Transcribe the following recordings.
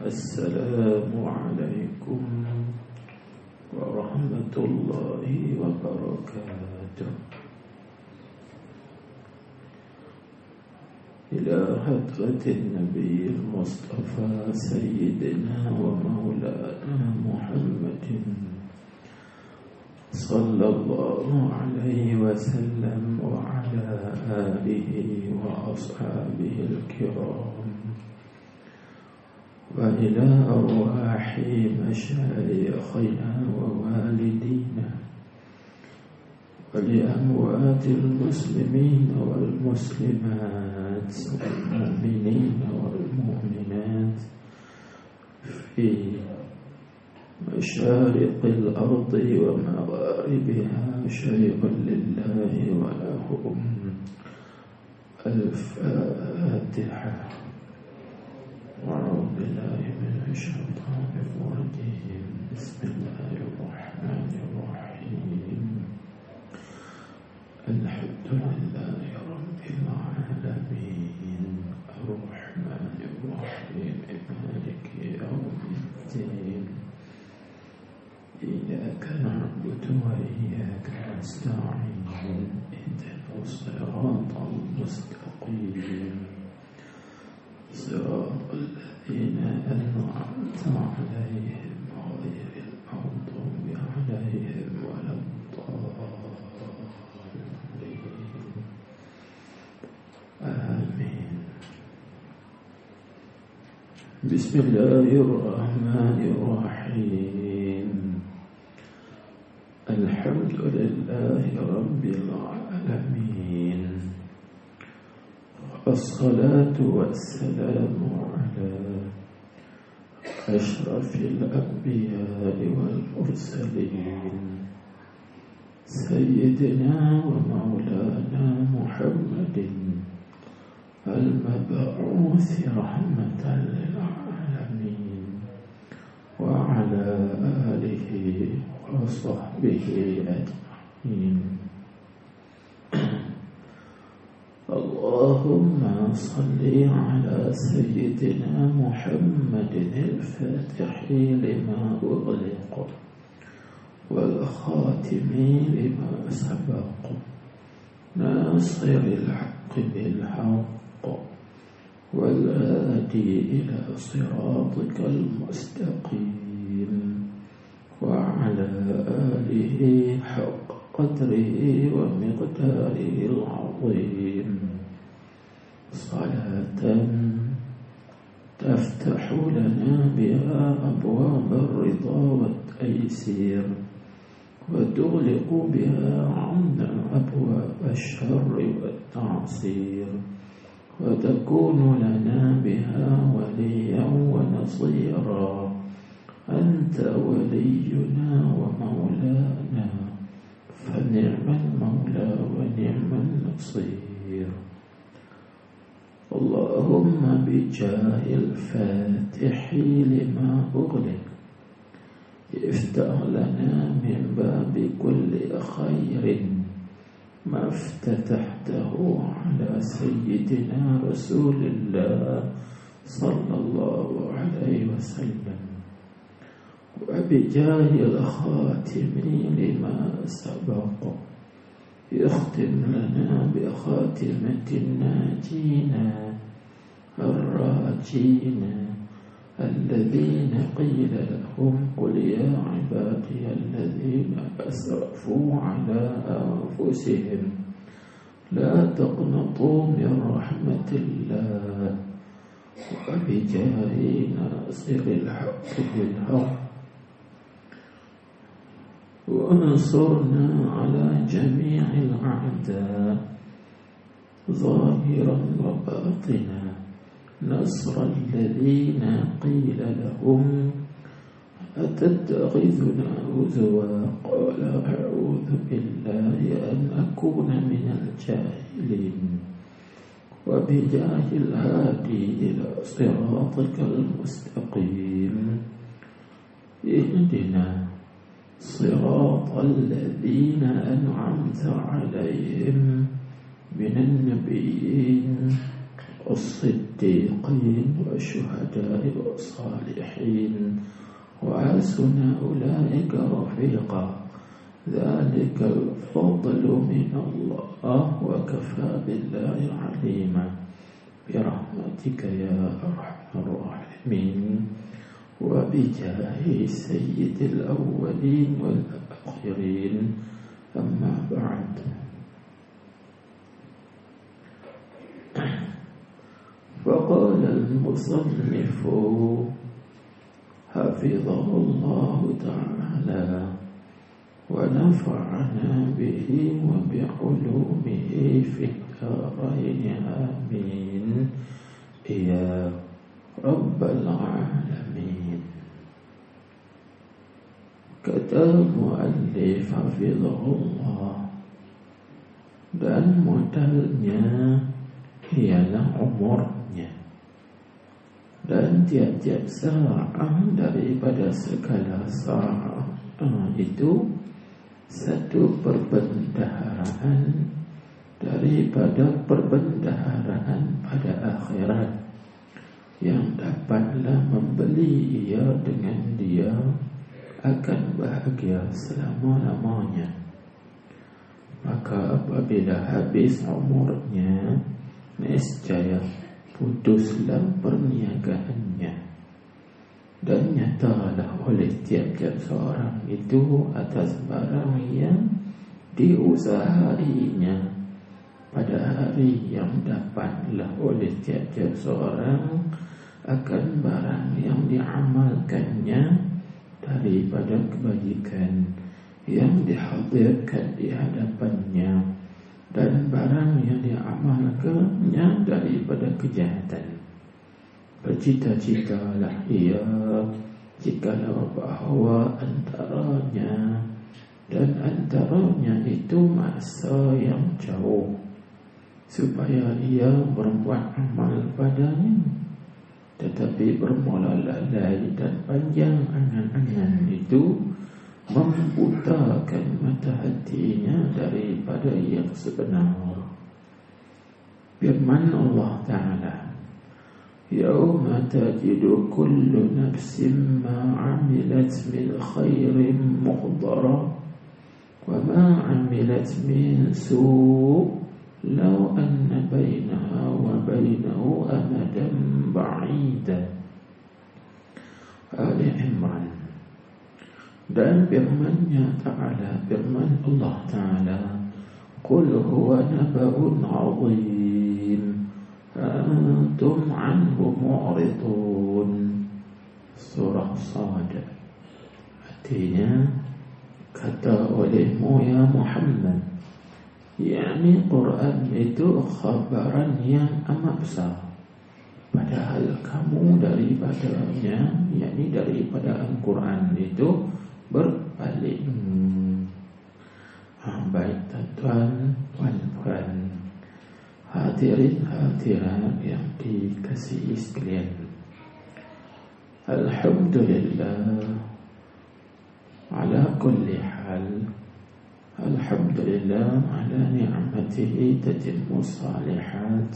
السلام عليكم ورحمة الله وبركاته. إلى حضرة النبي المصطفى سيدنا ومولانا محمد صلى الله عليه وسلم وعلى آله وأصحابه الكرام، وإلى أرواح مشايخنا ووالدينا ولأموات المسلمين والمسلمات والمؤمنين والمؤمنات في مشارق الأرض ومغاربها، شيء لله ولهم. الفاتحة. أعوذ بالله من الشيطان الرجيم. بسم الله الرحمن الرحيم. الحمد لله رب العالمين الرحمن الرحيم مالك يوم الدين. إياك نعبد وإياك نستعين. اهدنا الصراط المستقيم صراط الذين أنعمت عليهم غير المغضوب عليهم ولا الضالين. آمين. بسم الله الرحمن الرحيم. الحمد لله رب العالمين، الصلاة والسلام على أشرف الأنبياء والمرسلين سيدنا ومولانا محمد المبعوث رحمة للعالمين، وعلى آله وصحبه أجمعين. اللهم صل على سيدنا محمد الفاتح لما أغلق والخاتم لما سبق، ناصر الحق بالحق والهادي إلى صراطك المستقيم، وعلى آله حق قدره ومقداره العظيم. صلاة تفتح لنا بها أبواب الرضا والتيسير، وتغلق بها عنا أبواب الشر والتعصير، وتكون لنا بها وليا ونصيرا. أنت ولينا ومولانا، فنعم المولى ونعم النصير. اللهم بجاه الفاتح لما أغلق افتح لنا من باب كل خير ما افتتحته على سيدنا رسول الله صلى الله عليه وسلم، وبجاه الخاتم لما سبق يختم لنا بخاتمة الناجين الراجين الذين قيل لهم قل يا عبادي الذين أسرفوا على أنفسهم لا تقنطوا من رحمة الله، وبجاه ناصر الحق بالحق، وانصرنا على جميع الأعداء ظاهرا وباطنا، نصر الذين قيل لهم أتتخذنا هزوا قال أعوذ بالله أن أكون من الجاهلين، وبجاه الهادي إلى صراطك المستقيم. اهدنا صراط الذين أنعمت عليهم من النبيين والصديقين والشهداء والصالحين وحسن أولئك رفيقا ذلك الفضل من الله وكفى بالله عليما برحمتك يا أرحم الراحمين وبجاه سيد الأولين والآخرين أما بعد فقال المصنف حفظه الله تعالى ونفعنا به وبعلومه في الدارين آمين يا رب العالمين. Kata muallif hafizahullah, dan modalnya ialah umurnya, dan tiap-tiap saat daripada segala saat itu satu perbendaharaan daripada perbendaharaan pada akhirat yang dapatlah membeli ia dengan dia akan bahagia selama-lamanya. Maka apabila habis umurnya, nescaya putuslah perniagaannya, dan nyatalah oleh tiap-tiap seorang itu atas barang yang diusahainya pada hari yang dapatlah oleh tiap-tiap seorang akan barang yang diamalkannya daripada kebajikan yang dihadirkan di hadapannya, dan barang yang diamalkannya daripada kejahatan. Bercita-citalah ia jikalau bahawa antaranya itu masa yang jauh, supaya ia berbuat amal padanya, tetapi bermula lalai dan panjang angan-angan itu membutakan mata hatinya daripada yang sebenar. Firman Allah Ta'ala, Yawma tajidu kullu nafsin ma amilat min khairin muhdara wa ma amilat min su' law anna bainaha wa bainahu amadan ba'ida. Ali Imran. Dan firman-Nya Ta'ala, firman Allah Ta'ala, Qul huwa naba'un 'azim antum 'anhu mu'ridun. Surah Sad. Artinya, kata olehmu ya Muhammad, yakni Quran itu khabaran yang amat besar, padahal kamu daripadanya, yakni daripada Al-Quran itu berpaling. Baik tuan-tuan, puan-puan, hadirin hadirat yang dikasihi sekalian, alhamdulillah ala kulli hal, alhamdulillah ala ni'matihi tatimmu salihat.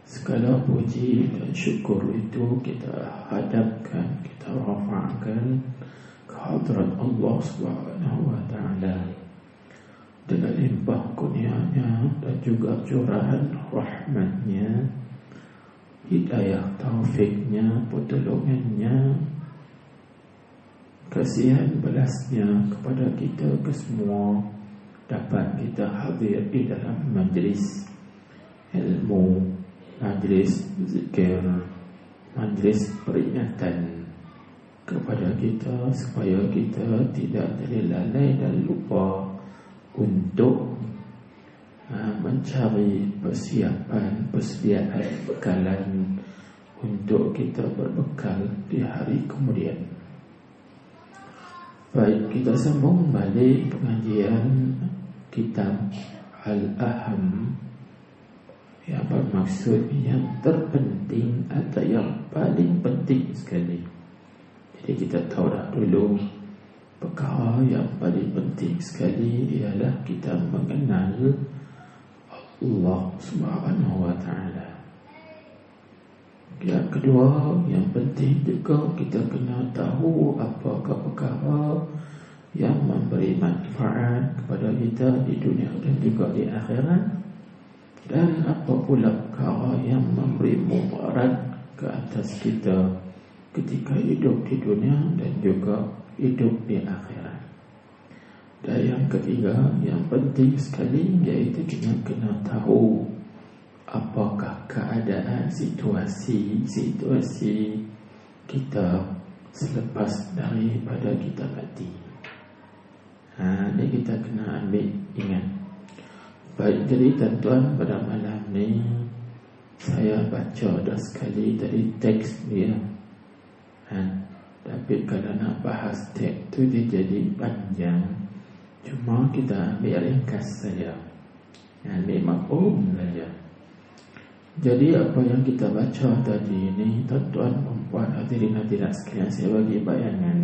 Segala puji dan syukur itu kita hadapkan, kita rafa'kan ke hadrat Allah Subhanahu wa ta'ala dengan limpah kurnianya dan juga curahan rahmatnya, hidayah taufiknya, pertolongannya, kasihan belasnya kepada kita kesemua, dapat kita hadir di dalam majlis ilmu, majlis zikir, majlis peringatan kepada kita supaya kita tidak terlalai dan lupa untuk mencari persiapan, persediaan bekalan untuk kita berbekal di hari kemudian. Baik, kita sambung balik pengajian kitab Al-Aham, yang bermaksud yang terpenting atau yang paling penting sekali. Jadi kita tahu dah dulu, perkara yang paling penting sekali ialah kita mengenal Allah Subhanahu wa ta'ala. Yang kedua, yang penting juga kita kena tahu apakah perkara yang memberi manfaat kepada kita di dunia dan juga di akhirat, dan apa pula perkara yang memberi mudarat ke atas kita ketika hidup di dunia dan juga hidup di akhirat. Dan yang ketiga, yang penting sekali, iaitu kita kena tahu apakah keadaan situasi kita selepas daripada kita mati. Ini kita kena ambil ingat. Baik, jadi tuan-tuan, pada malam ni saya baca dah sekali tadi teks dia. Tapi kalau nak bahas teks tu dia jadi panjang. Cuma kita ambil ringkas saja, ambil mafhum saja. Jadi apa yang kita baca tadi ini, tuan-tuan, perempuan, hadirin hadirat sekalian, saya bagi bayangan.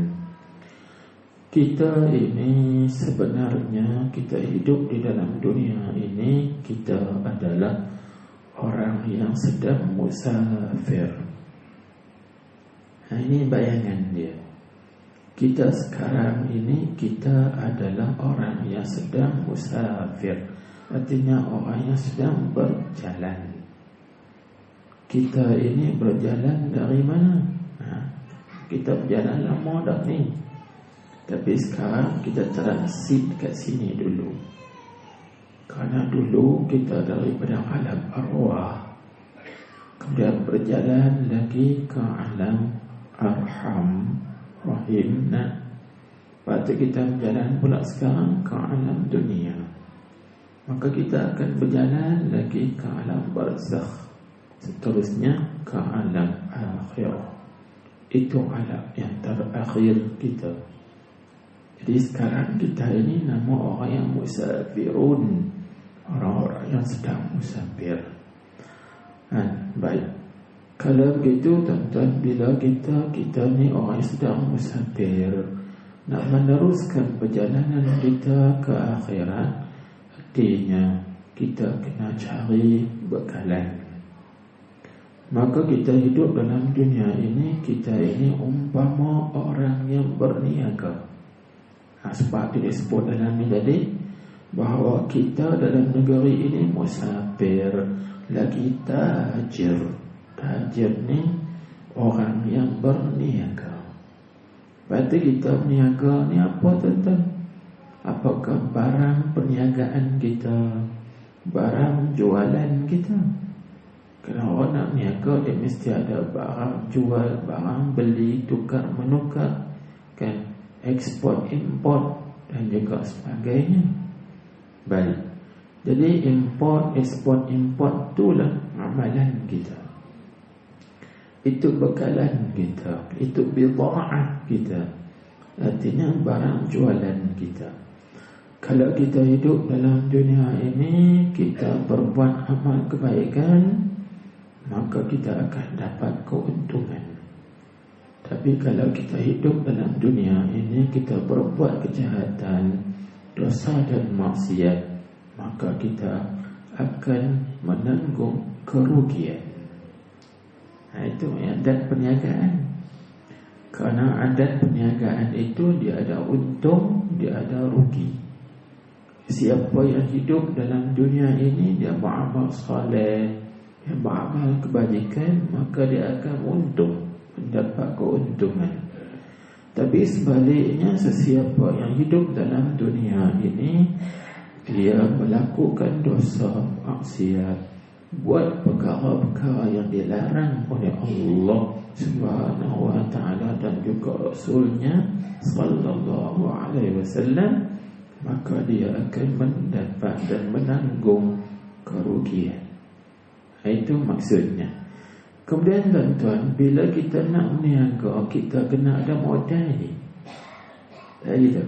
Kita ini sebenarnya, kita hidup di dalam dunia ini, kita adalah orang yang sedang musafir. Ini bayangan dia. Kita sekarang ini, kita adalah orang yang sedang musafir. Artinya orang yang sedang berjalan. Kita ini berjalan dari mana? Kita berjalan lama dah ni, tapi sekarang kita transit kat sini dulu. Kerana dulu kita daripada alam arwah, kemudian berjalan lagi ke alam arham rahim. Lepas tu kita berjalan pula sekarang ke alam dunia. Maka kita akan berjalan lagi ke alam barzakh, seterusnya ke alam akhirah. Itu alam yang terakhir kita. Jadi sekarang kita ini nama orang yang musafirun, orang-orang yang sedang musafir. Baik, kalau begitu tuan-tuan, bila kita ni orang yang sedang musafir, nak meneruskan perjalanan kita ke akhirat, artinya kita kena cari bekalan. Maka kita hidup dalam dunia ini, kita ini umpama orang yang berniaga. Seperti disebut dalam ini tadi, bahawa kita dalam negeri ini musafir, lagi tajir. Tajir ni orang yang berniaga. Berarti kita berniaga ni apa, tuan-tuan? Apakah barang perniagaan kita, barang jualan kita? Kerana orang nak berniaga, dia mesti ada barang jual, barang beli, tukar menukar, kan? Ekspor, import dan juga sebagainya. Baik, jadi import, ekspor, import itulah amalan kita. Itu bekalan kita, itu bida'ah kita, artinya barang jualan kita. Kalau kita hidup dalam dunia ini, kita berbuat amal kebaikan, maka kita akan dapat keuntungan. Tapi kalau kita hidup dalam dunia ini, kita berbuat kejahatan, dosa dan maksiat, maka kita akan menanggung kerugian. Itu adat perniagaan. Kerana adat perniagaan itu, dia ada untung, dia ada rugi. Siapa yang hidup dalam dunia ini, dia beramal saleh, dia beramal kebajikan, maka dia akan untung, mendapat keuntungan. Tapi sebaliknya, sesiapa yang hidup dalam dunia ini, dia melakukan dosa, maksiat, buat perkara-perkara yang dilarang oleh Allah Subhanahu wa ta'ala dan juga Rasulnya sallallahu alaihi wasallam, maka dia akan mendapat dan menanggung kerugian. Itu maksudnya. Kemudian tuan-tuan, bila kita nak berniaga, kita kena ada modal. Jadi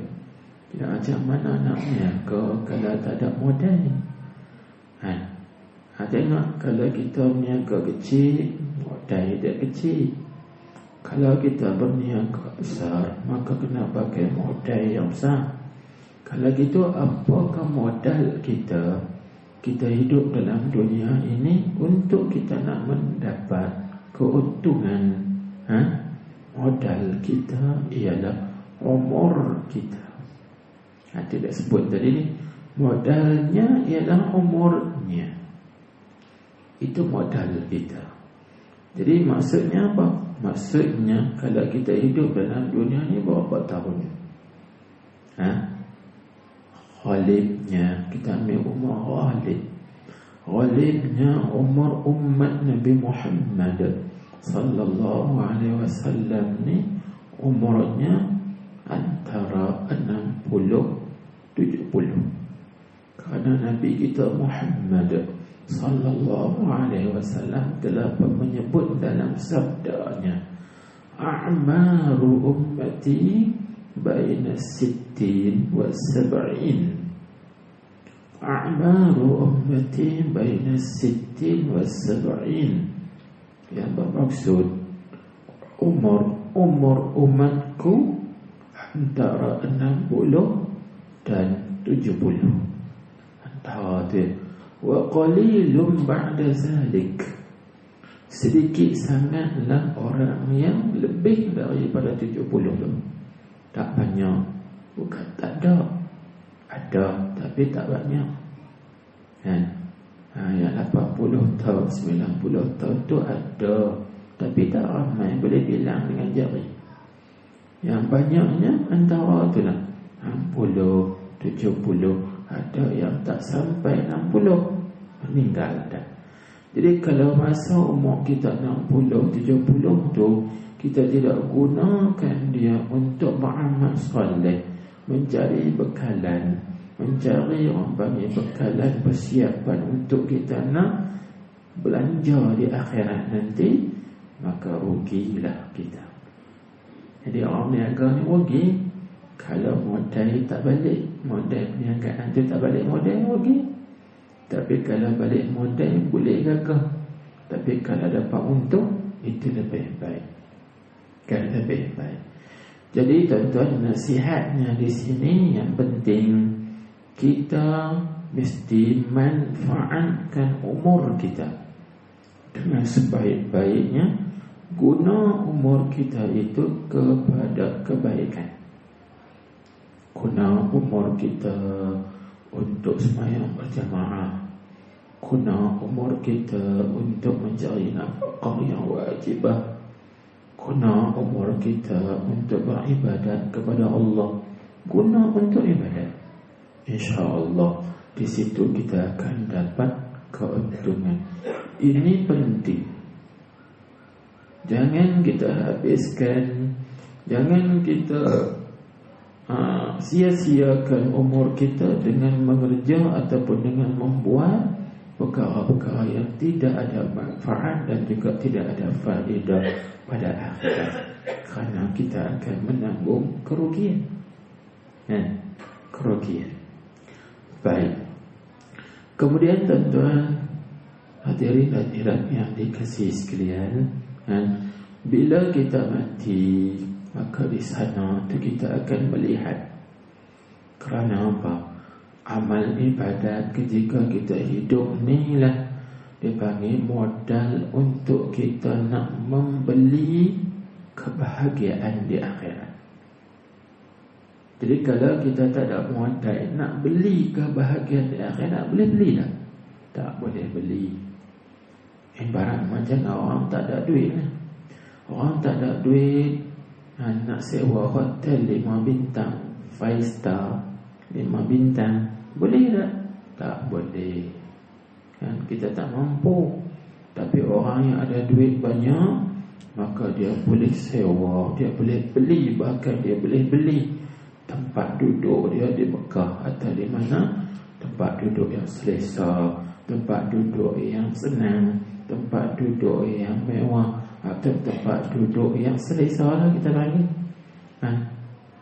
macam mana nak berniaga kalau tak ada modal? Tengok, kalau kita berniaga kecil, modal dia kecil. Kalau kita berniaga besar, maka kena pakai modal yang besar. Kalau gitu, apakah modal kita kita hidup dalam dunia ini untuk kita nak mendapat keuntungan. Modal kita ialah umur kita. Tidak sebut tadi ni, modalnya ialah umurnya. Itu modal kita. Jadi maksudnya apa? Maksudnya kalau kita hidup dalam dunia ni berapa tahun? Ghalibnya, kita ambil umur ghalib. Ghalibnya umur umat Nabi Muhammad sallallahu alaihi wasallam ni umurnya antara 60-70. Kerana Nabi kita Muhammad sallallahu alaihi wasallam telah menyebut dalam sabdanya, a'maru ummati baina sittin wa sab'in. A'maru ummati baina sittin wa sab'in, yang bermaksud umur umatku antara 60 dan 70. Antara tu. Wa qalilun ba'da zalik, sedikit sangatlah orang yang lebih daripada 70 tu. Tak banyak. Bukan tak ada. Ada tapi tak banyak. Kan? Yang 80 tahun, 90 tahun tu ada, tapi tak ramai, boleh bilang dengan jari. Yang banyaknya antara tu lah 60, 70. Ada yang tak sampai 60, meninggal dah. Jadi kalau masa umur kita 60, 70 tu kita tidak gunakan dia untuk beramal soleh, mencari bekalan, mencari orang panggil bekalan, persiapan untuk kita nak belanja di akhirat nanti, maka rugilah kita. Jadi orang niaga ni rugi. Kalau modal tak balik, modal perniagaan tu tak balik modal, rugi. Tapi kalau balik modal boleh gagah. Tapi kalau dapat untung, itu lebih baik. Kan lebih baik. Jadi tuan-tuan, nasihatnya di sini yang penting, kita mesti manfaatkan umur kita dengan sebaik-baiknya. Guna umur kita itu kepada kebaikan. Guna umur kita untuk sembahyang berjamaah. Guna umur kita untuk mencari nafkah yang wajibah. Guna umur kita untuk beribadat kepada Allah. Guna untuk ibadat. InsyaAllah di situ kita akan dapat keuntungan. Ini penting. Jangan kita habiskan, jangan kita sia-siakan umur kita dengan mengerja ataupun dengan membuat perkara-perkara yang tidak ada manfaat dan juga tidak ada faedah pada akhirat, kerana kita akan menanggung kerugian. Kerugian. Baik. Kemudian tuan-tuan, hadirin hadirat yang dikasihi sekalian, bila kita mati, maka di sana tu kita akan melihat kerana apa? Amal ibadat ketika kita hidup ni lah dipanggil modal untuk kita nak membeli kebahagiaan di akhirat. Jadi kalau kita tak ada modal nak beli kebahagiaan di akhirat, boleh beli tak? Tak boleh beli. Ibarat macam orang tak ada duit lah. Orang tak ada duit, nak sewa hotel 5 bintang, 5 star, 5 bintang, boleh tak? Tak boleh. Kan kita tak mampu. Tapi orang yang ada duit banyak, maka dia boleh sewa, dia boleh beli, bahkan dia boleh beli tempat duduk dia di Mekah atau di mana, tempat duduk yang selesa, tempat duduk yang senang, tempat duduk yang mewah, atau tempat duduk yang selesa lah kita panggil.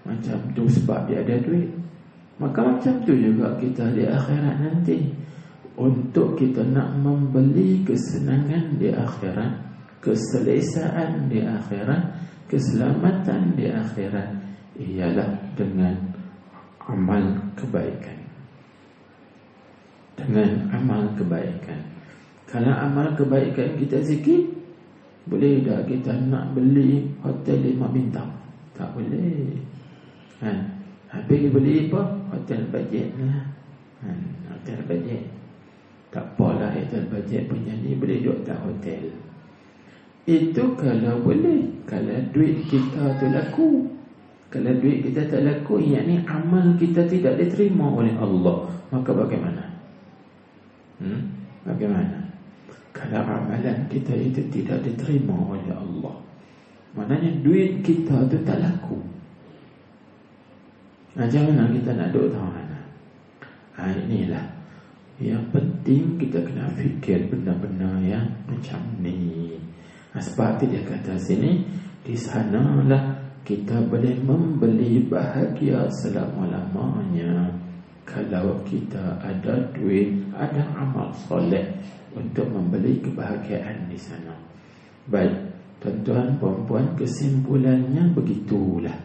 Macam tu sebab dia ada duit. Maka macam tu juga kita di akhirat nanti. Untuk kita nak membeli kesenangan di akhirat, keselesaan di akhirat, keselamatan di akhirat, ialah dengan amal kebaikan. dengan amal kebaikan. Kalau amal kebaikan kita sikit, boleh tak kita nak beli hotel 5 bintang? Tak boleh. Habis beli apa? Hotel bajet lah. Hotel bajet. Tak apalah hotel bajet punya ni boleh duduk tak hotel. Itu kalau boleh. Kalau duit kita tu laku. Kalau duit kita tak laku, yakni amal kita tidak diterima oleh Allah, maka bagaimana? Bagaimana? Kalau amalan kita itu tidak diterima oleh Allah, maknanya duit kita tu tak laku. Macam mana kita nak duduk tahu mana? Inilah yang penting, kita kena fikir benda-benda yang macam ni. Sebab itu dia kata sini, di sanalah kita boleh membeli bahagia selama-lamanya. Kalau kita ada duit, ada amal soleh untuk membeli kebahagiaan di sana. Baik, tuan-tuan, puan-puan, kesimpulannya begitulah.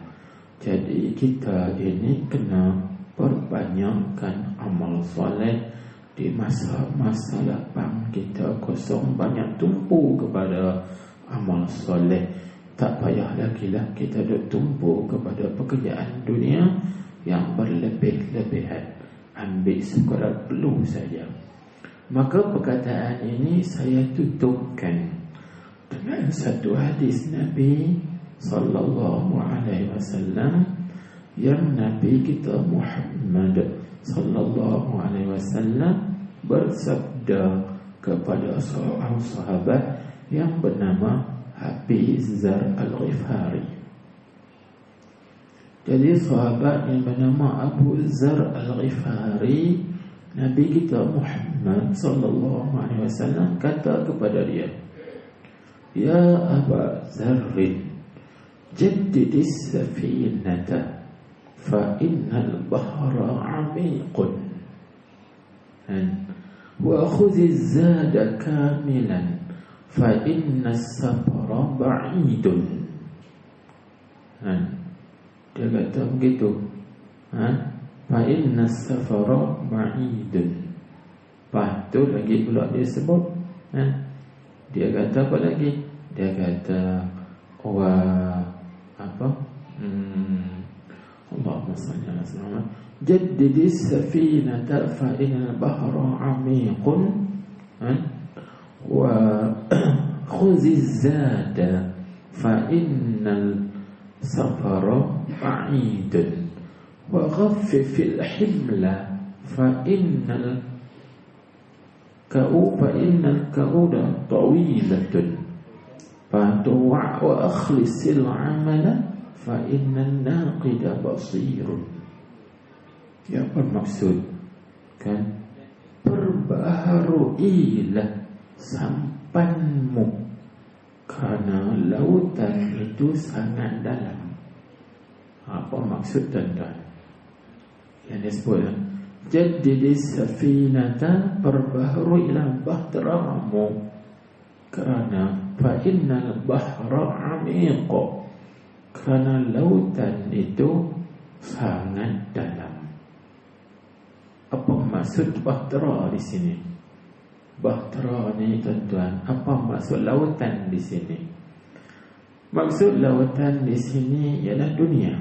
Jadi kita ini kena perbanyakkan amal soleh di masa-masa lapang kita kosong, banyak tumpu kepada amal soleh. Tak payah lagi lah kita duk tumpu kepada pekerjaan dunia yang berlebih-lebihan. Ambil sekadar perlu saja. Maka perkataan ini saya tutupkan dengan satu hadis Nabi sallallahu alaihi wasallam, yang Nabi kita Muhammad sallallahu alaihi wasallam bersabda kepada seorang sahabat yang bernama Abi Dzar Al-Ghifari. Jadi sahabat yang bernama Abu Dzar Al-Ghifari, Nabi kita Muhammad sallallahu alaihi wasallam kata kepada dia, "Ya Aba Dzar, jaddidis safinata fa innal bahra 'amiqun wa khudhiz zada kamilan fa inna safara ba'idun." Dia kata begitu. Fa inna safara ba'idun. Lepas tu lagi pula dia sebut, dia kata apa lagi? Dia kata Allahumma salli ala sayyidina jaddidis safinata fa innal bahra 'amiqun wa khuziz zada fa innal safara ba'idun wa ghaffifil himla fa innal kauda tawilatun fatuwa wa akhlisil amala fa innan naqida basirun. Ya, bermaksud kan, perbaharuilah sampanmu kerana lautan itu sangat dalam. Apa maksud tuan-tuan? Yang disebut jaddidis safinata, perbaharuilah bahteramu kerana fa innal bahra 'amiq, kerana lautan itu sangat dalam. Apa maksud bahtera di sini? Bahtera ni tuan-tuan, apa maksud lautan di sini? Maksud lautan di sini ialah dunia.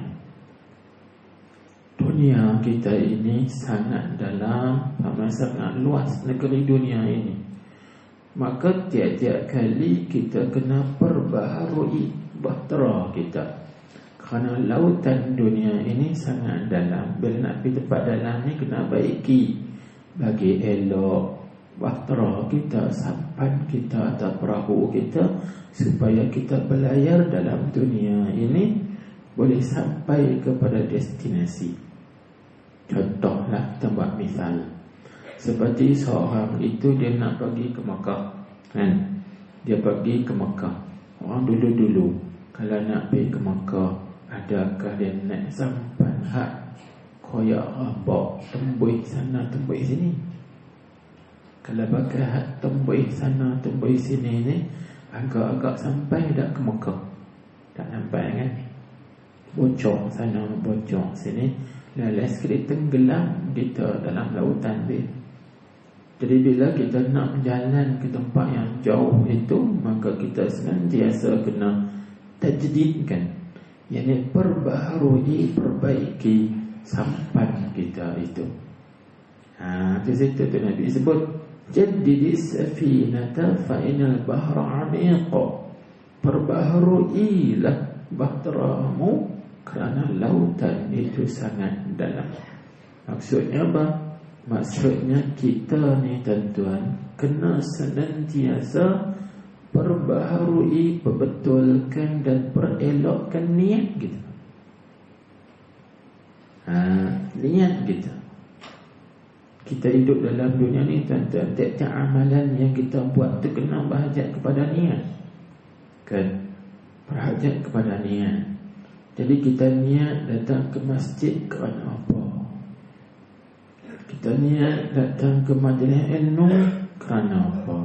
Dunia kita ini sangat dalam, sangat luas negeri dunia ini. Maka tiap-tiap kali kita kena perbaharui bahtera kita, kerana lautan dunia ini sangat dalam. Bila nak pergi tempat dalam ni, kena baiki bagi elok bahtera kita, sampan kita atau perahu kita, supaya kita berlayar dalam dunia ini boleh sampai kepada destinasi. Contohlah, kita buat misal, seperti seorang itu dia nak pergi ke Mekah, kan? Dia pergi ke Mekah. Orang dulu-dulu kalau nak pergi ke Mekah, adakah dia naik sampan hak koyak rabak, tembuih sana tembuih sini? Kalau pakai hak tembuih sana tembuih sini ni, agak-agak sampai dah ke Mekah. Tak sampai kan? Bocor sana bocor sini, lalas sekali tenggelam kita dalam lautan dia. Jadi bila kita nak berjalan ke tempat yang jauh itu, maka kita senantiasa kena tajdidkan, yakni perbaharui, perbaiki sampan kita itu. Di situ tu Nabi sebut jaddidis safinata fa inal bahra amiq. Perbaharuilah bahteramu kerana lautan itu sangat dalam. Maksudnya apa? Maksudnya kita ni tuan-tuan kena senantiasa perbaharui, perbetulkan dan perelokkan niat kita. Niat kita. Kita hidup dalam dunia ni tuan-tuan, tiap-tiap amalan yang kita buat tu kena berhajat kepada niat. Kan? Berhajat kepada niat. Jadi kita niat datang ke masjid kerana apa? Kita niat datang ke majlis ilmu kerana apa?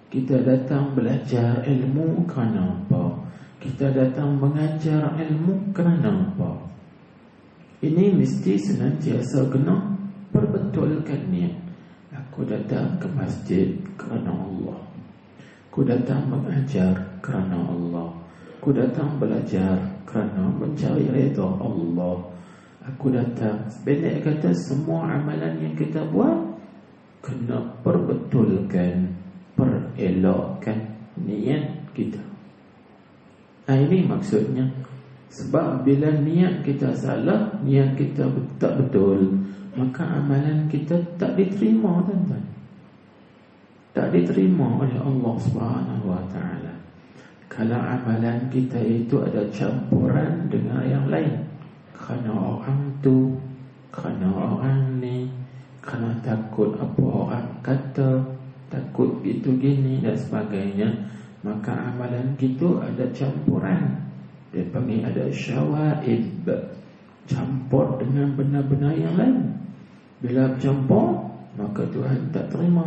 Kita datang belajar ilmu kerana apa? Kita datang mengajar ilmu kerana apa? Ini mesti senantiasa kena perbetulkan niat. Aku datang ke masjid kerana Allah. Aku datang mengajar kerana Allah. Aku datang belajar kerana mencari redha Allah. Aku datang, sebenarnya kata semua amalan yang kita buat kena perbetulkan, perelokkan niat kita. Ini maksudnya. Sebab bila niat kita salah, niat kita tak betul, maka amalan kita tak diterima, tuan-tuan. Tak diterima oleh Allah Subhanahu Wa Taala. Kalau amalan kita itu ada campuran dengan yang lain, kerana orang tu, kerana orang ni, kerana takut apa orang kata, takut gitu gini dan sebagainya, maka amalan kita ada campuran. Dia panggil ada syawaib, campur dengan benda-benda yang lain. Bila campur, maka Tuhan tak terima.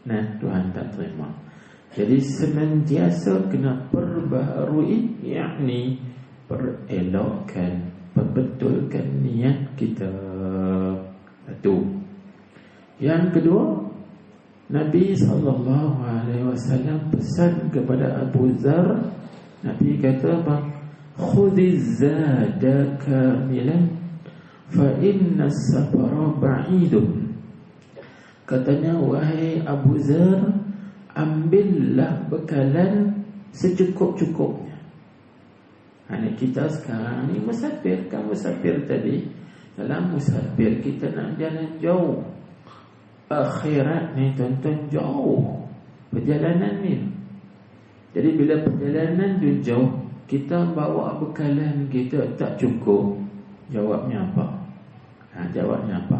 Tuhan tak terima. Jadi senantiasa kena perbaharui, yakni perelokkan, perbetulkan niat kita. Itu. Yang kedua, Nabi SAW pesan kepada Abu Dzar. Nabi kata apa? Khudhiz zada kamilan fa inna as-safara ba'idun. Katanya, wahai Abu Dzar, ambillah bekalan secukup-cukupnya. Kita sekarang ni musafir. Kan musafir tadi, dalam musafir kita nak jalan jauh. Akhirat ni tuan-tuan jauh perjalanan ni. Jadi bila perjalanan tu jauh, kita bawa bekalan kita tak cukup. Jawabnya apa? Jawabnya apa?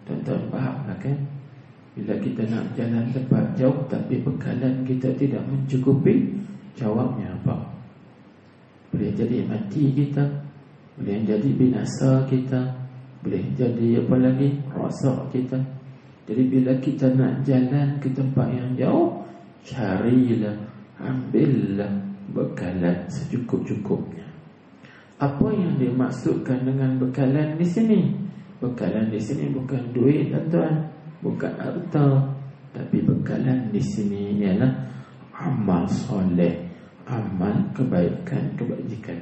Tuan-tuan faham lah kan? Bila kita nak jalan tempat jauh tapi bekalan kita tidak mencukupi, jawabnya apa? Boleh jadi mati kita, boleh jadi binasa kita, boleh jadi apa lagi? Rosak kita. Jadi bila kita nak jalan ke tempat yang jauh, carilah, ambillah bekalan secukup-cukupnya. Apa yang dimaksudkan dengan bekalan di sini? Bekalan di sini bukan duit, tuan-tuan, bukan harta, tapi bekalan di sini ialah amal soleh, amal kebaikan, kebajikan.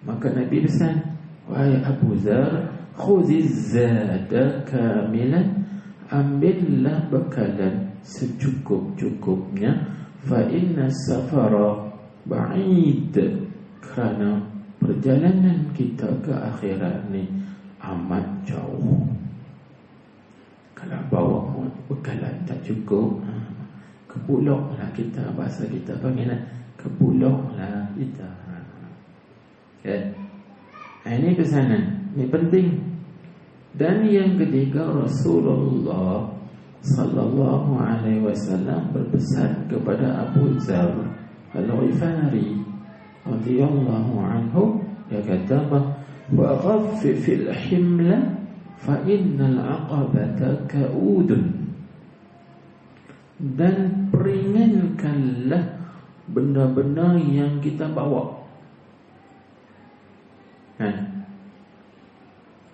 Maka Nabi pesan, wahai Abu Dzar, khuziz zada kamilan, ambillah bekalan secukup-cukupnya, fa inna safara ba'id, kerana perjalanan kita ke akhirat ni amat jauh. Kalau bawa bekalan tak cukup, kebuloklah kita, bahasa kita panggil kebuloklah kita. Ini pesanan, ini penting. Dan yang ketiga, Rasulullah sallallahu alaihi wasallam berpesan kepada Abu Dzar Al-Ghifari radhiyallahu anhu. Dia kata, wa ghaffifil himla fa innal aqabata ka'udun. Dan peringankanlah benda-benda yang kita bawa.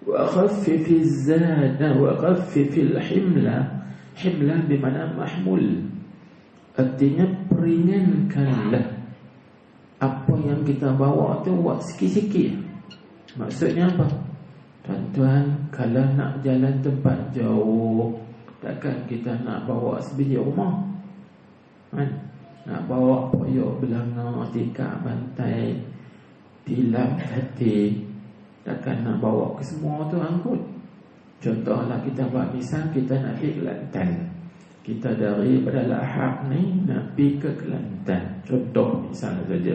Wa Wa khaffifiz zada wa khaffifil himla. Himla bermakna mahmul, artinya peringankanlah apa yang kita bawa tu, buat sikit-sikit. Maksudnya apa? Tuan-tuan, kalau nak jalan tempat jauh, takkan kita nak bawa sebiji rumah kan? Nak bawa poyok belanga, tikar bantai, tilam hati, takkan nak bawa ke semua tu angkut. Contohlah kita buat misal kita nak pergi Kelantan, kita daripada Lahad ni nak pergi ke Kelantan, contoh misalnya saja.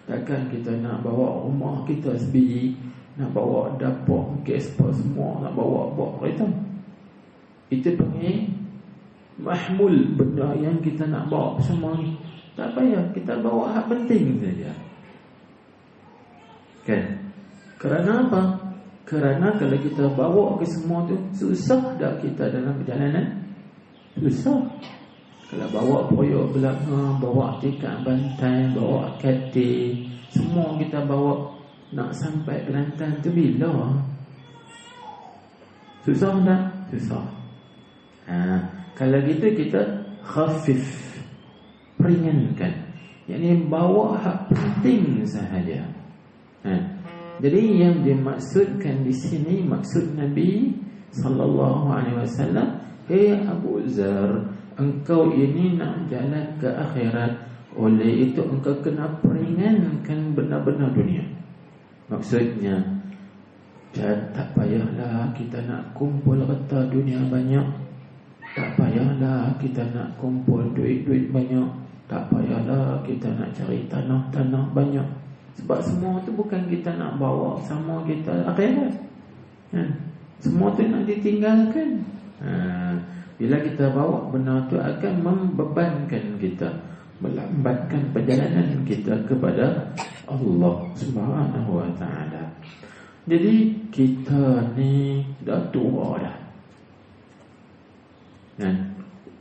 Takkan kita nak bawa rumah kita sebiji, nak bawa dapur, gas semua, nak bawa kereta. Itu panggil mahmul, benda yang kita nak bawa semua ni. Tak payah, kita bawa hak penting saja. Kan? Kerana apa? Kerana kalau kita bawa ke semua tu, susah dah kita dalam perjalanan. Susah. Kalau bawa poyok belakang, bawa tikar bantai, bawa katil, semua kita bawa, nak sampai Kelantan tu bila? Susah tak? Susah. Kalau gitu kita khafif, peringankan. Yang bawa hak penting sahaja. Jadi yang dimaksudkan di sini, maksud Nabi sallallahu alaihi wasallam, "Hei Abu Zar, engkau ini nak jalan ke akhirat, oleh itu engkau kena peringankan benda-benda dunia." Maksudnya, tak payahlah kita nak kumpul harta dunia banyak, tak payahlah kita nak kumpul duit-duit banyak, tak payahlah kita nak cari tanah-tanah banyak. Sebab semua tu bukan kita nak bawa sama kita akhirat. Semua tu nak ditinggalkan. Bila kita bawa, benda tu akan membebankan kita, melambatkan perjalanan kita kepada Allah Subhanahu wa ta'ala. Jadi kita ni dah tua dah,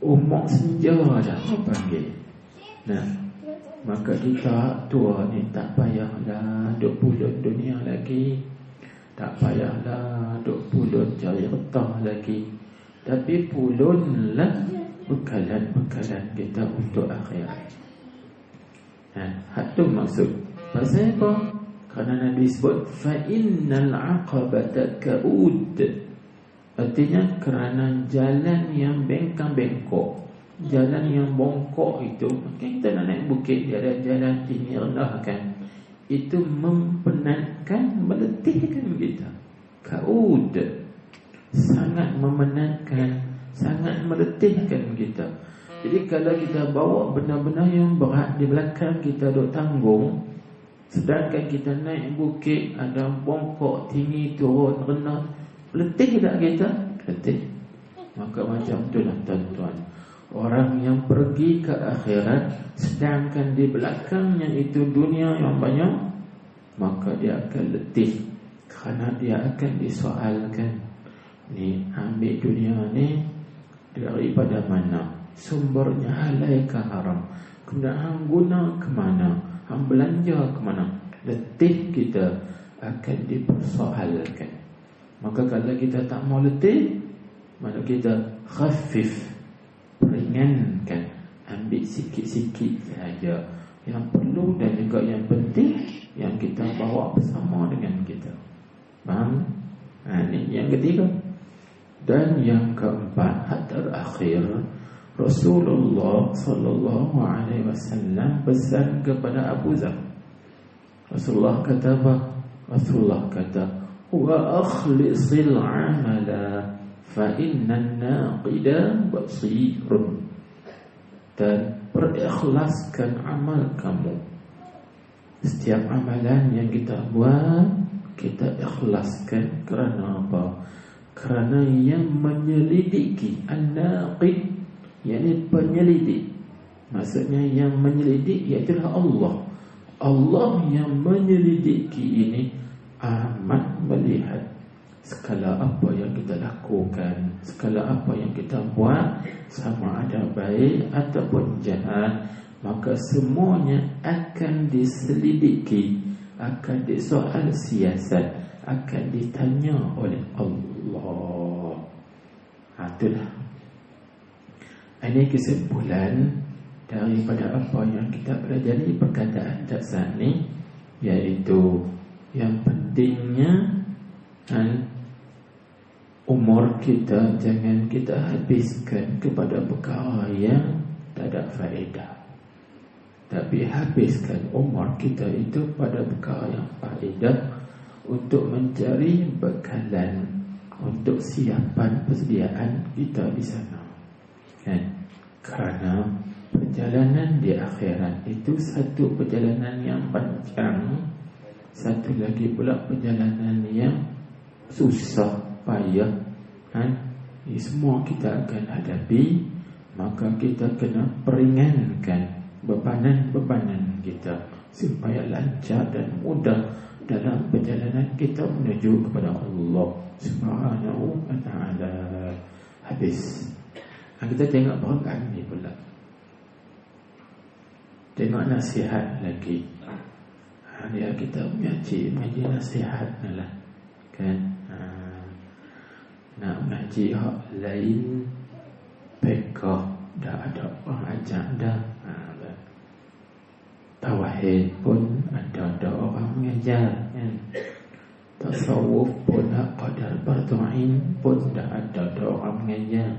umur senja dah panggil. Maka kita tua ni tak payahlah duk pulut dunia lagi, tak payahlah duk pulut cari harta lagi, tapi pulunlah bekalan-bekalan kita untuk akhirat. Itu maksud. Pasal apa? Kerana Nabi sebut fa innal aqabata ka'ud. Artinya kerana jalan yang bengkang-bengkok, jalan yang bongkok itu, kita nak naik bukit, dia ada jalan tinggi rendah kan, itu mempenatkan, meletihkan kita. Ka'ud, sangat memenatkan, sangat meletihkan kita. Jadi kalau kita bawa benda-benda yang berat di belakang kita duk tanggung, sedangkan kita naik bukit, ada bongkok, tinggi, turun, rendah, letih tak kita? Letih. Maka macam itulah tuan-tuan, orang yang pergi ke akhirat sedangkan di belakangnya itu dunia yang banyak, maka dia akan letih. Kerana dia akan disoalkan, ni ambil dunia ni daripada mana, sumbernya halal ke haram, kemudian hang guna ke mana, hang belanja ke mana. Letih kita akan dipersoalkan. Maka kalau kita tak mau letih, maka kita khafif, ringankan, ambil sikit-sikit saja yang perlu dan juga yang penting yang kita bawa bersama dengan kita. Faham? Ini yang ketiga. Dan yang keempat, terakhir, Rasulullah sallallahu alaihi wasallam pesan kepada Abu Zar. Rasulullah kata apa? Rasulullah kata, "Wa akhlisil amala fa innan naqida basirun." Dan perikhlaskan amal kamu. Setiap amalan yang kita buat, kita ikhlaskan. Kerana apa? Kerana yang menyelidiki, an-naqid, yakni penyelidik. Maksudnya yang menyelidik iaitulah Allah. Allah yang menyelidiki ini amat melihat segala apa yang kita lakukan, segala apa yang kita buat, sama ada baik ataupun jahat, maka semuanya akan diselidiki, akan disoal siasat, akan ditanya oleh Allah. Itulah. Ini kesimpulan daripada apa yang kita pelajari perkataan dasar ni, iaitu yang pentingnya umur kita jangan kita habiskan kepada perkara yang tak ada faedah, tapi habiskan umur kita itu pada perkara yang faedah, untuk mencari bekalan untuk siapan persediaan kita di sana, kan? Kerana perjalanan di akhirat itu satu perjalanan yang panjang, satu lagi pula perjalanan yang susah, payah, kan? Ini semua kita akan hadapi. Maka kita kena peringankan bebanan-bebanan kita supaya lancar dan mudah dalam perjalanan kita menuju kepada Allah Subhanahu wa ta'ala. Habis. Kita tengok program ni pula. Tengok nasihat lagi. Dia kita mengaji nasihat lah, kan? Nak mengaji hak lain, pekah dah ada orang ajak dah. Tauhid pun ada orang mengajar, kan? Tasawuf pun qadar berdoain pun dah ada orang mengajar.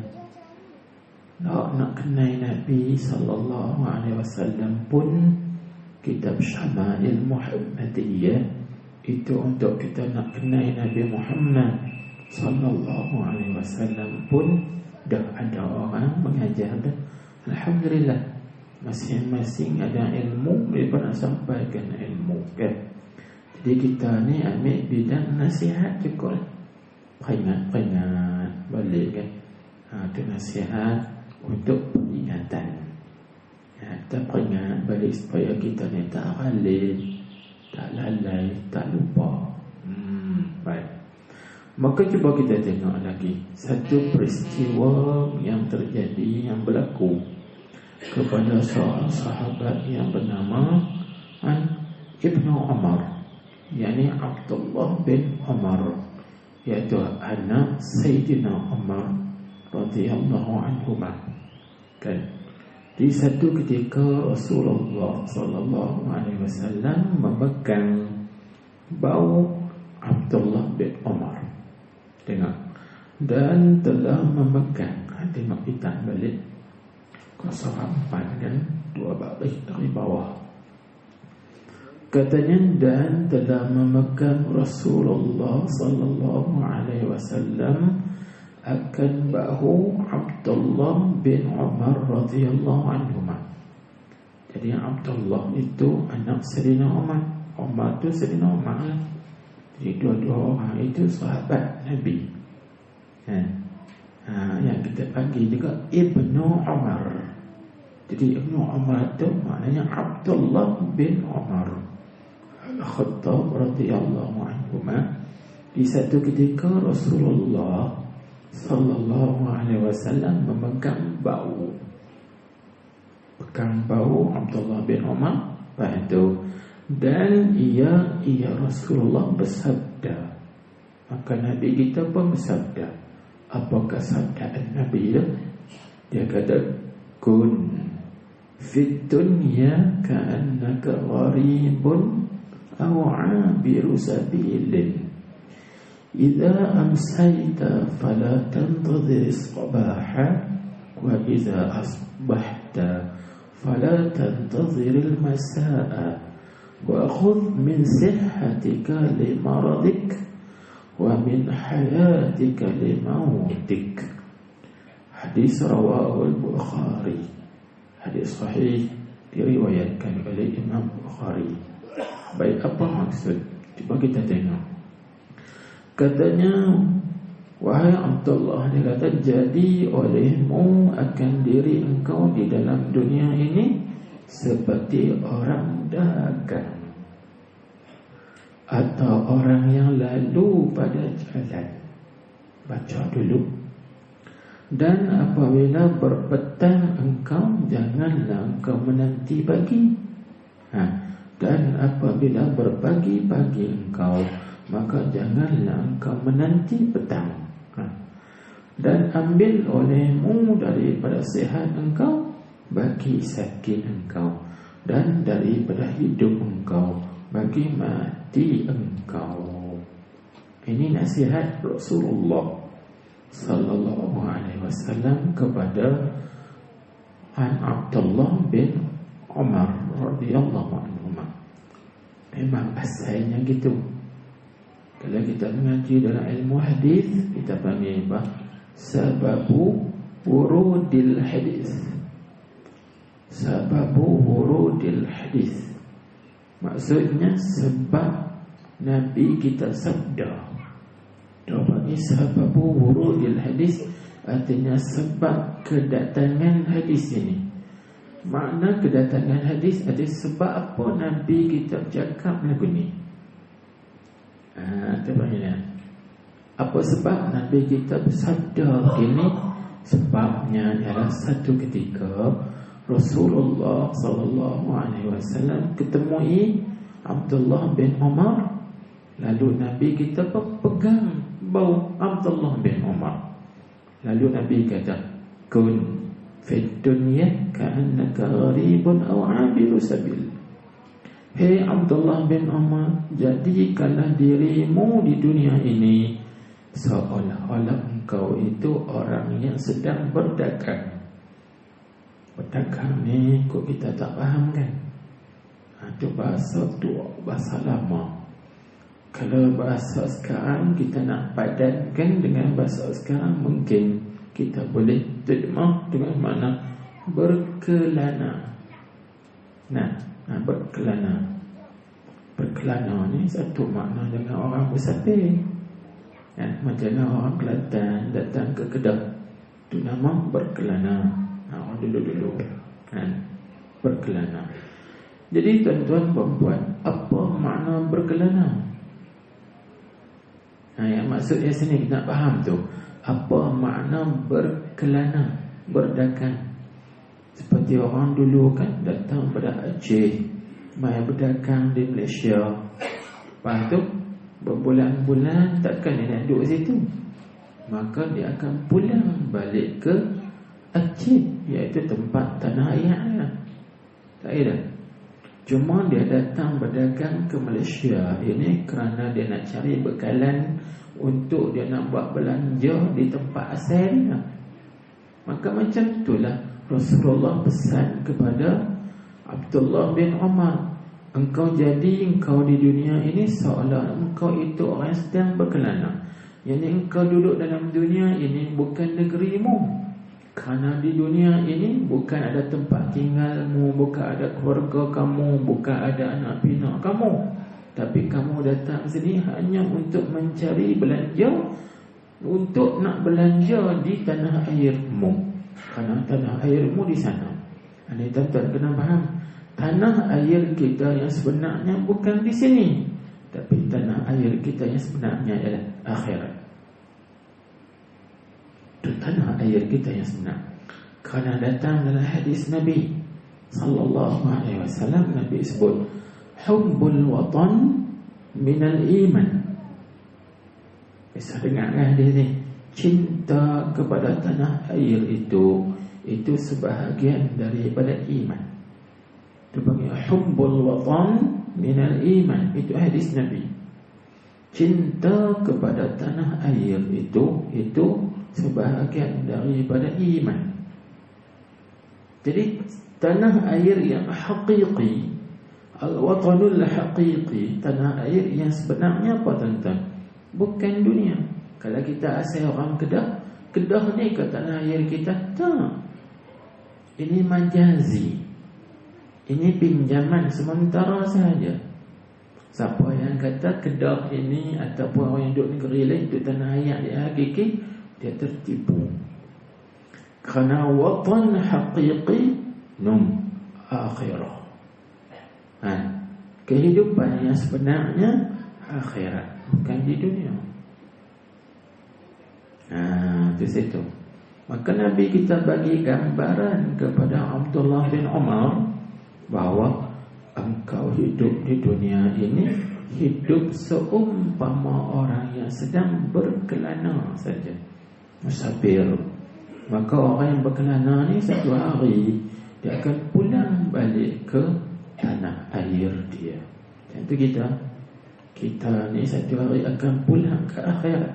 Nak kenal Nabi sallallahu alaihi wasallam pun kitab Syama'il Muhammadiyah itu untuk kita nak kenal Nabi Muhammad sallallahu alaihi wasallam pun dah ada orang mengajar dah. Alhamdulillah, masing-masing ada ilmu, mereka nak sampaikan ilmu, kan? Jadi kita ni ambil bidang nasihat juga, peringat balik, kan? Itu nasihat untuk peringatan. Kita peringat balik supaya kita ni tak balik, tak lalai, tak lupa. Baik. Maka cuba kita tengok lagi satu peristiwa yang terjadi, yang berlaku kepada seorang sahabat yang bernama Ibnu Umar, yakni Abdullah bin Umar, iaitu anak Sayyidina Umar radhiyallahu anhu. Kan? Di satu ketika Rasulullah sallallahu alaihi wasallam memegang bau Abdullah bin Umar. Tengok. Dan telah memegang, tengok kita balik surah 4 kan, 2 baris dari bawah. Katanya, dan telah memegang Rasulullah sallallahu alaihi wasallam akan bahu Abdullah bin Umar radhiyallahu anhu. Jadi Abdullah itu anak Sayyidina Umar, Umar itu Sayyidina Umar. Jadi dua-dua orang itu sahabat Nabi, kan? Yang kita panggil juga Ibnu Umar. Jadi Ibnu Umar itu maknanya Abdullah bin Umar Al-Khattab radhiyallahu anhu. Di satu ketika Rasulullah sallallahu alaihi wasallam memegang bau, Abdullah bin Umar. Lepas itu, dan ia Rasulullah bersabda. Maka Nabi kita pun bersabda. Apakah sabdaan Nabi itu? Dia kata, kun fid dunya ka'annaka gharibun aw 'abiru sabilin. Idza amsayta fala tantadhir as-sabaha wa idza asbahta fala tantadhir al-masaa wa khudh min sihhatika li maradik wa min hayatika li mautik. Hadis rawahu al-Bukhari. Hadis sahih diriwayatkan oleh Imam Bukhari. Baik, apa maksud? Cuba kita tengok. Katanya, wahai Abdullah, dia kata, jadi olehmu akan diri engkau di dalam dunia ini seperti orang dagang atau orang yang lalu pada jalan. Baca dulu. Dan apabila berpetang engkau, janganlah engkau menanti pagi. Dan apabila berbagi-bagi engkau, maka janganlah engkau menanti petang. Dan ambil olehmu daripada sehat engkau bagi sakit engkau, dan daripada hidup engkau bagi mati engkau. Ini nasihat Rasulullah sallallahu alaihi wasallam kepada Abdullah bin Umar radhiyallahu anhu. Memang asalnya gitu. Kalau kita mengaji dalam ilmu hadis, kita panggil apa? Sababu wurudil hadis. Sababu wurudil hadis. Maksudnya sebab Nabi kita sabda. Dia panggil sababu wurudil hadis, artinya sebab kedatangan hadis ini. Makna kedatangan hadis ada sebab apa Nabi kita cakap lagu ni. Terbaiknya apa sebab Nabi kita bersabda begini? Sebabnya ialah satu ketika Rasulullah sallallahu alaihi wasallam ketemui Abdullah bin Umar, lalu Nabi kita pegang bau Abdullah bin Umar. Lalu Nabi kata, kun fid dunya ka'annaka gharibun aw 'abiru sabil. Hei Abdullah bin Umar, jadikanlah dirimu di dunia ini seolah-olah engkau itu orang yang sedang berdagang. Berdagang ni kok kita tak faham kan? Itu bahasa tua, bahasa lama. Kalau bahasa sekarang kita nak padankan dengan bahasa sekarang, mungkin kita boleh terjemah dengan makna berkelana. Berkelana. Berkelana ni satu makna dengan orang bersapih. Macam orang Kelantan datang ke Kedah, itu nama berkelana. Orang dulu-dulu berkelana. Jadi tuan-tuan perempuan, apa makna berkelana? Yang maksudnya sini kita nak faham tu, apa makna berkelana, berdagang. Seperti orang dulu kan datang pada Aceh, mai berdagang di Malaysia. Lepas tu berbulan-bulan takkan dia nak duduk situ, maka dia akan pulang balik ke Aceh, iaitu tempat tanah ayahnya. Tak ada. Cuma dia datang berdagang ke Malaysia ini kerana dia nak cari bekalan untuk dia nak buat belanja di tempat asalnya. Maka macam itulah Rasulullah pesan kepada Abdullah bin Umar, engkau jadi engkau di dunia ini seolah engkau itu orang yang sedang berkelana. Yang engkau duduk dalam dunia ini bukan negerimu. Kerana di dunia ini bukan ada tempat tinggalmu, bukan ada keluarga kamu, bukan ada anak pinak kamu. Tapi kamu datang sini hanya untuk mencari belanja, untuk nak belanja di tanah airmu. Kerana tanah airmu di sana. Ini tuan-tuan kena faham, tanah air kita yang sebenarnya bukan di sini, tapi tanah air kita yang sebenarnya ialah akhirat. Itu tanah air kita yang sebenar. Kerana datang dalam hadis Nabi sallallahu alaihi wasallam, Nabi sebut hubbul watan minal iman. Bisa dengar hadis ni, cinta kepada tanah air itu sebahagian daripada iman. Itu panggil hubbul watan minal iman. Itu hadis Nabi. Cinta kepada tanah air itu sebahagian daripada iman. Jadi tanah air yang hakiki, al-watanul hakiki, tanah air yang sebenarnya apa tuan-tuan? Bukan dunia. Kalau kita asal orang Kedah ni ke tanah air kita? Tak. Ini majazi. Ini pinjaman sementara sahaja. Siapa yang kata Kedah ini ataupun orang yang duduk negeri lain itu tanah air yang hakiki, dia tertipu. Kerana watan hakiki akhirah. Kehidupan yang sebenarnya akhirat, bukan di dunia. Itu situ. Maka Nabi kita bagi gambaran kepada Abdullah bin Umar bahawa engkau hidup di dunia ini hidup seumpama orang yang sedang berkelana saja, musafir. Maka orang yang berkelana ni satu hari dia akan pulang balik ke tanah air dia. Contoh kita ni satu hari akan pulang ke akhirat.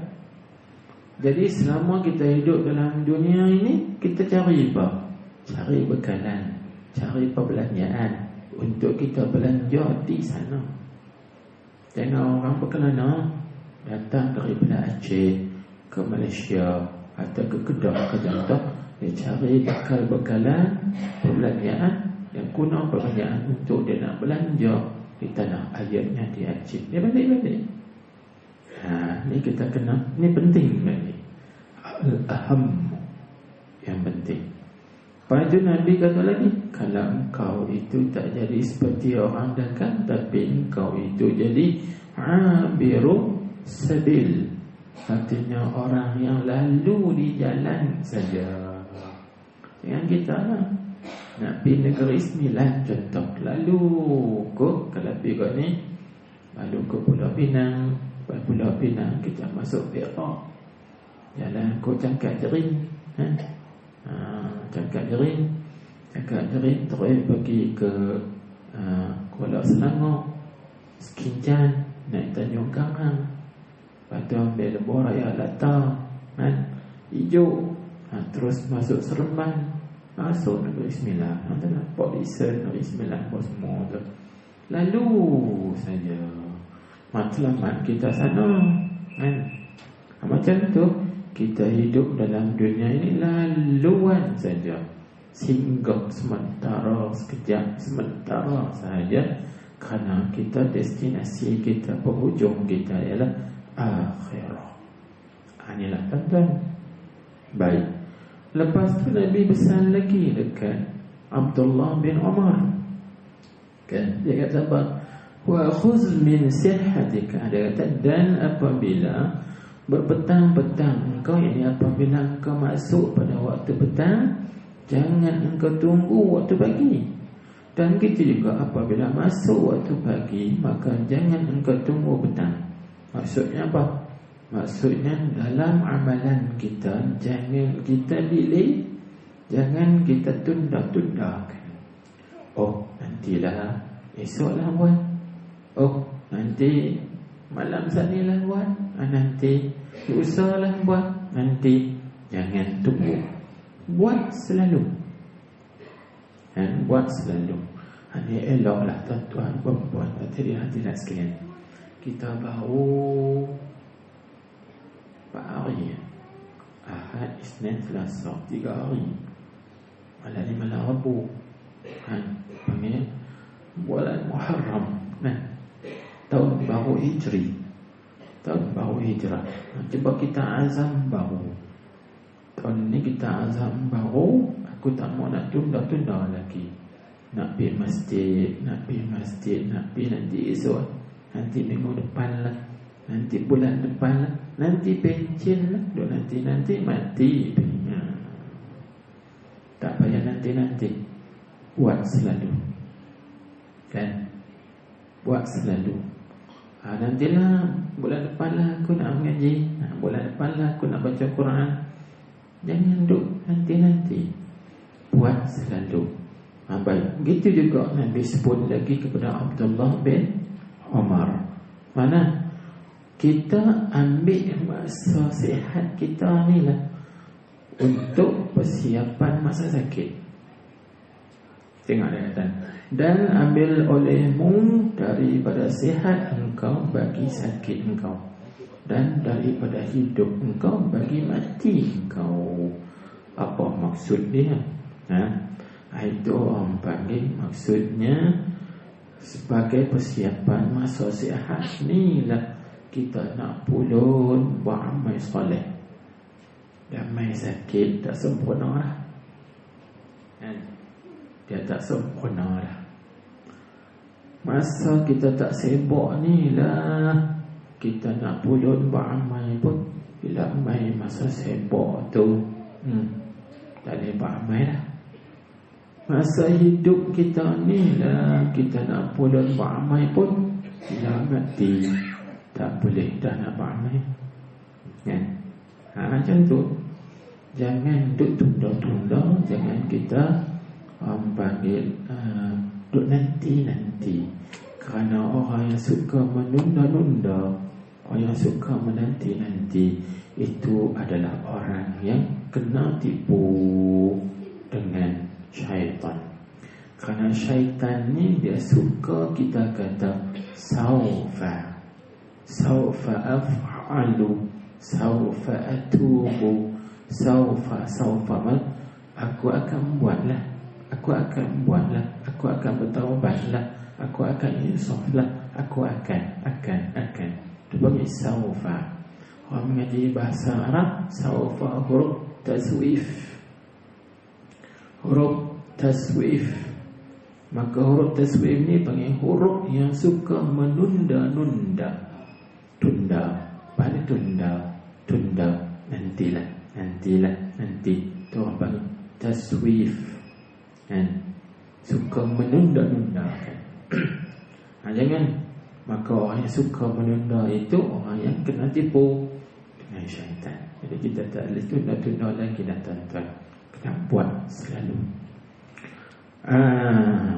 Jadi selama kita hidup dalam dunia ini, kita cari apa? Cari bekalan, cari perbelanjaan untuk kita belanja di sana. Jangan orang berkelana datang daripada Aceh ke Malaysia atau ke Kedah ke Kedah, dia cari bekal-bekalan perbelanjaan yang guna perbelanjaan untuk dia nak belanja di tanah airnya di Aceh. Dia balik-balik. Ni kita kena, ni penting ni. Al-aham, yang penting. Lepas itu Nabi kata lagi, kalau engkau itu tak jadi seperti orang dagang, tapi engkau itu jadi abiru sabil, artinya orang yang lalu di jalan saja. Jangan kita nak pergi negeri Sembilan contoh, lalu kalau pergi ni, lalu ke Pulau Pinang. Pulau Pinang kita masuk Perak, jalan ke Cangkat Jering, Cangkat Jering terus pergi ke Kuala Selangor, Sekinjan, naik Tanjung Karang, lepas tu ambil Lebuh Raya Latar, hijau, terus masuk Seremban, masuk Negeri Sembilan, Port Dickson, Negeri Sembilan, semua tu lalu saja. Matlamat kita sana, macam tu kita hidup dalam dunia ini laluan saja, singgah sementara, sekejap sementara sahaja, kerana kita destinasi kita, penghujung kita ialah akhirah. Inilah tuan-tuan. Baik. Lepas tu Nabi pesan lagi dekat Abdullah bin Umar, kan dia kata apa? Wa khuz min sihhatika, dia kata, dan apabila berpetang-petang engkau, ini apabila engkau masuk pada waktu petang, jangan engkau tunggu waktu pagi. Dan gitu juga apabila masuk waktu pagi, maka jangan engkau tunggu petang. Maksudnya apa? Maksudnya dalam amalan kita, jangan kita delay, jangan kita tunda-tundakan. Oh, nantilah, esoklah buat. Oh, nanti malam sanilah buat. Nanti usahlah buat. Nanti jangan tunggu. Buat selalu. Buat selalu. Ini eloklah tuan-tuan, puan-puan, hadirin sekalian. Kita baru 4 hari, Ahad, Isnin, Selasa, 3 hari. Malam ni malam Rabu, panggil bulan Muharram, tahun baru Hijri, tahun baru Hijrah. Cuba kita azam baru tahun ni, kita azam baru. Aku tak mau nak tunda-tunda lagi. Nak pergi masjid, nak pergi nanti esok, nanti minggu depan lah, nanti bulan depan lah, nanti pencen lah, nanti mati. Tak payah nanti. Buat selalu, kan? Buat selalu. Nantilah bulan depan lah aku nak mengaji, bulan depan lah aku nak baca Quran. Jangan duk nanti. Buat selalu. Baik. Begitu juga Nabi sebut lagi kepada Abdullah bin Umar, mana kita ambil masa sihat kita ni lah untuk persiapan masa sakit. Tengok dia kata, dan ambil olehmu daripada sihat engkau bagi sakit engkau, dan daripada hidup engkau bagi mati engkau. Apa maksud dia? Itu orang panggil, maksudnya sebagai persiapan masa sihat ni lah kita nak pulun buat amal soleh. Dan mai sakit tak sempurna lah, dia tak sempurna lah. Masa kita tak sibuk ni lah kita nak pulun buat amal pun, bila mai masa sibuk tu tak boleh buat amal lah. Masa hidup kita ni lah kita nak pulun buat amal pun bila mati tak boleh dah nak beramal. Kan? Macam tu. Jangan duk tunda-tunda, jangan kita panggil duk nanti-nanti. Kerana orang yang suka menunda-nunda, orang yang suka menanti-nanti, itu adalah orang yang kena tipu dengan syaitan. Kerana syaitan ni dia suka kita kata saufa af'alu, saufa atubu, saufa aku akan buatlah, aku akan bertaubatlah, aku akan insaflah, aku akan. Itu bagi saufa. Orang mengaji bahasa Arab, saufa huruf taswif. Maka huruf taswif ni panggil huruf yang suka menunda-nunda. Pada tunda, nanti. Itu orang panggil taswif. Kan? Suka menunda-nunda kan? Jangan. Maka orang yang suka menunda itu orang yang kena tipu dengan syaitan. Jadi kita tak boleh tunda-tunda lagi dah tuan-tuan. Kena buat selalu.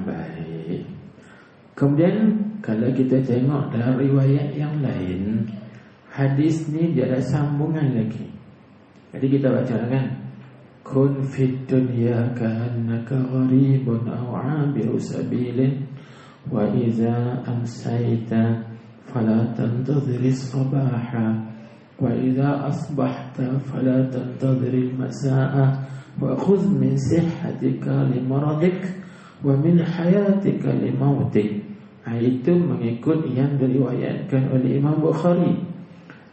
Baik. Kemudian kalau kita tengok dalam riwayat yang lain, hadis ni dia ada sambungan lagi. Jadi kita baca kan, kun fid dunya ka'annaka gharibun aw 'abiru sabilin wa idza amsayta fala tantadhiris sabaha wa idza asbahta fala tantadhiril masaa wa khudh min sihhatika limaradik wa min hayatika limautik. Itu mengikut yang diriwayatkan oleh Imam Bukhari.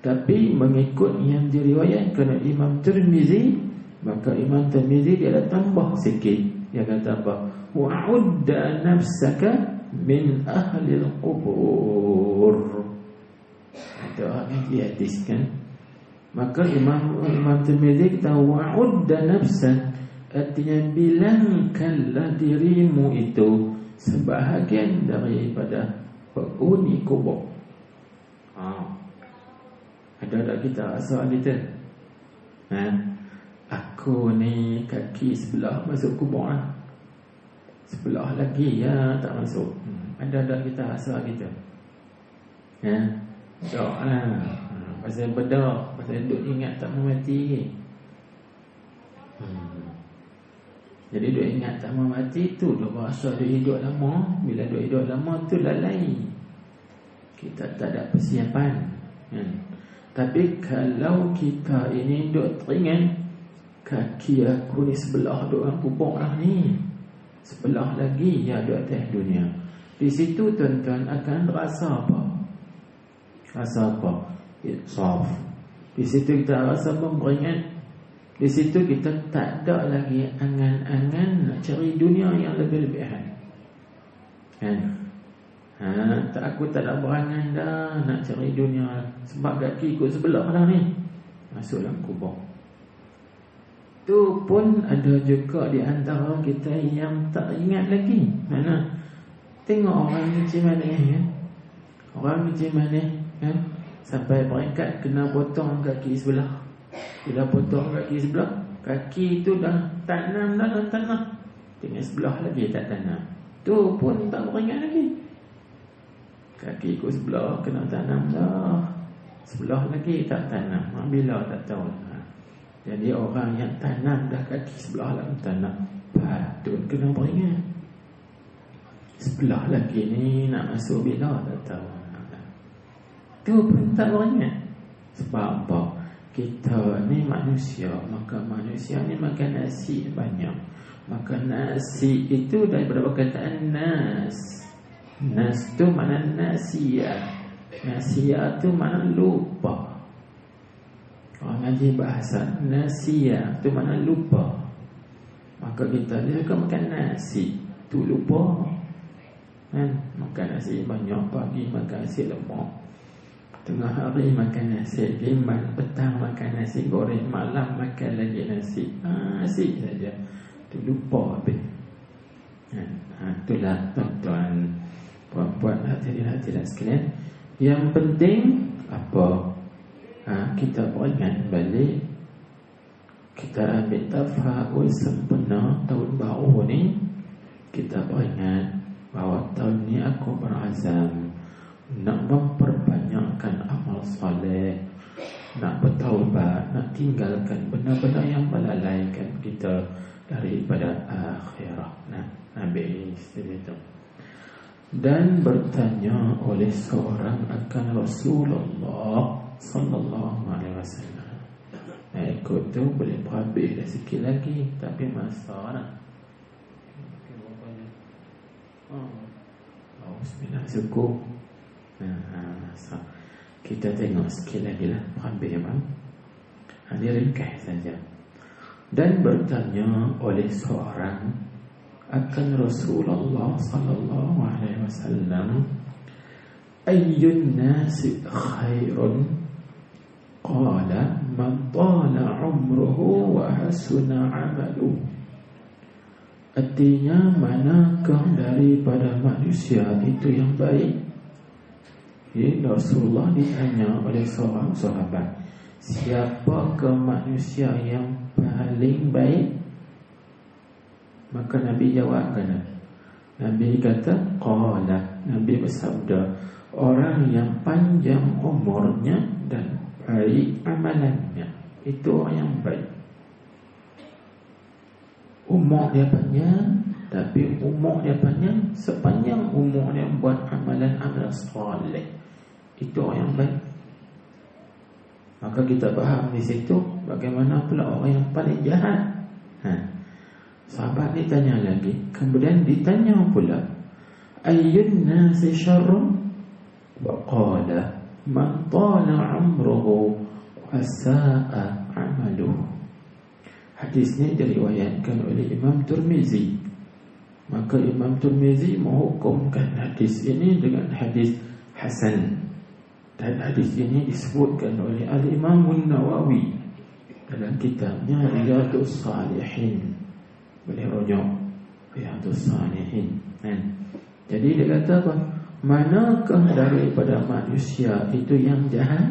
Tapi mengikut yang diriwayatkan oleh Imam Tirmizi, maka Imam Tirmizi dia ada tambah sikit. Dia kata apa? Wa'udda nafsaka min ahli al-qubur. Ada orang yang hadiskan. Maka Imam Tirmizi kata wa'udda nafsak, artinya bilangkanlah dirimu itu sebahagian daripada penghuni kubur. Ada tak kita rasa kita? Aku ni kaki sebelah masuk kubur lah. Sebelah lagi ya tak masuk. Ada tak kita rasa kita? Tak lah. Pasal bedak, pasal duk ingat tak mau mati. Jadi duk ingat tak mau mati tu dah rasa duk hidup lama. Bila duk hidup lama tu lalai. Kita tak ada persiapan. Tapi kalau kita ini duk teringat, kaki aku ni sebelah duk orang kubur lah ni, sebelah lagi ya duk atas dunia. Di situ tuan-tuan akan rasa apa? Rasa apa? Insaf. Di situ kita rasa memberingat. Di situ kita tak ada lagi angan-angan nak cari dunia yang lebih-lebihan. Kan? Aku tak nak berangan dah nak cari dunia, sebab kaki ikut sebelah dah ni, masuk dalam kubur. Tu pun ada juga di antara kita yang tak ingat lagi. Mana? Tengok orang macam mana ya? Orang macam mana ya? Sampai peringkat kena potong kaki sebelah. Bila potong kaki sebelah, kaki itu dah tanam dalam tanah, tinggal sebelah lagi tak tanam. Tu pun tak beringat lagi. Kaki ikut sebelah kena tanam dah, sebelah lagi tak tanam. Bila tak tahu. Jadi orang yang tanam dah kaki sebelah dalam tanah, patut kena beringat. Sebelah lagi ni nak masuk bila tak tahu. Tu pun tak beringat. Sebab apa? Kita ni manusia, maka manusia ni makan nasi banyak. Maka nasi itu daripada perkataan nas. Nas tu makna nasia. Nasia tu makna lupa. Orang ngaji bahasa, nasia tu makna lupa. Maka kita ni suka makan nasi, tu lupa. Makan nasi banyak, pagi makan nasi lemak, tengah hari makan nasi liman, petang makan nasi goreng, malam makan lagi nasi. Nasi saja, tu lupa habis. Itulah tuan-tuan. Puan-puan hadirin sekalian, yang penting apa? Kita beringat balik, kita ambil tafaul sempena tahun baru ni. Kita beringat bahawa tahun ni aku berazam nak memperbanyakkan amal soleh, nak bertaubat, nak tinggalkan benda-benda yang melalaikan kita daripada akhirat. Habis itu. Dan bertanya oleh seorang akan Rasulullah sallallahu alaihi wasallam. Ikut tu boleh berhabis dah sikit lagi, tapi masa nak. Bismillah, cukup. Kita tengok sikit lagi lah, berhabis bang. Dia ringkas saja. Dan bertanya oleh seorang akan Rasulullah sallallahu alaihi wasallam, ayyun nasi khairun? Qala man tala umruhu wa hasuna amaluhu. Artinya, manakah daripada manusia itu yang baik? Rasulullah ditanya oleh seorang sahabat, siapakah manusia yang paling baik? Maka Nabi jawab, Nabi kata, qala, Nabi bersabda, orang yang panjang umurnya dan baik amalannya, itu orang yang baik. Umur dia panjang, tapi umur dia panjang sepanjang umur dia buat amalan-amalan soleh, itu orang yang baik. Maka kita faham di situ bagaimana pula orang yang paling jahat. Sahabat ni tanya lagi, kemudian ditanya pula, ayyun nasi syarrun? Wa qala man tala umruhu wa sa'a amaluhu. Hadis ni diriwayatkan oleh Imam Tirmizi. Maka Imam Tirmizi menghukumkan hadis ini dengan hadis hasan. Dan hadis ini disebutkan oleh Al-Imam An-Nawawi dalam kitabnya Riyadhus Salihin. Boleh rujuk Riyadhus Salihin. Jadi dia kata apa? Manakah daripada manusia itu yang jahat?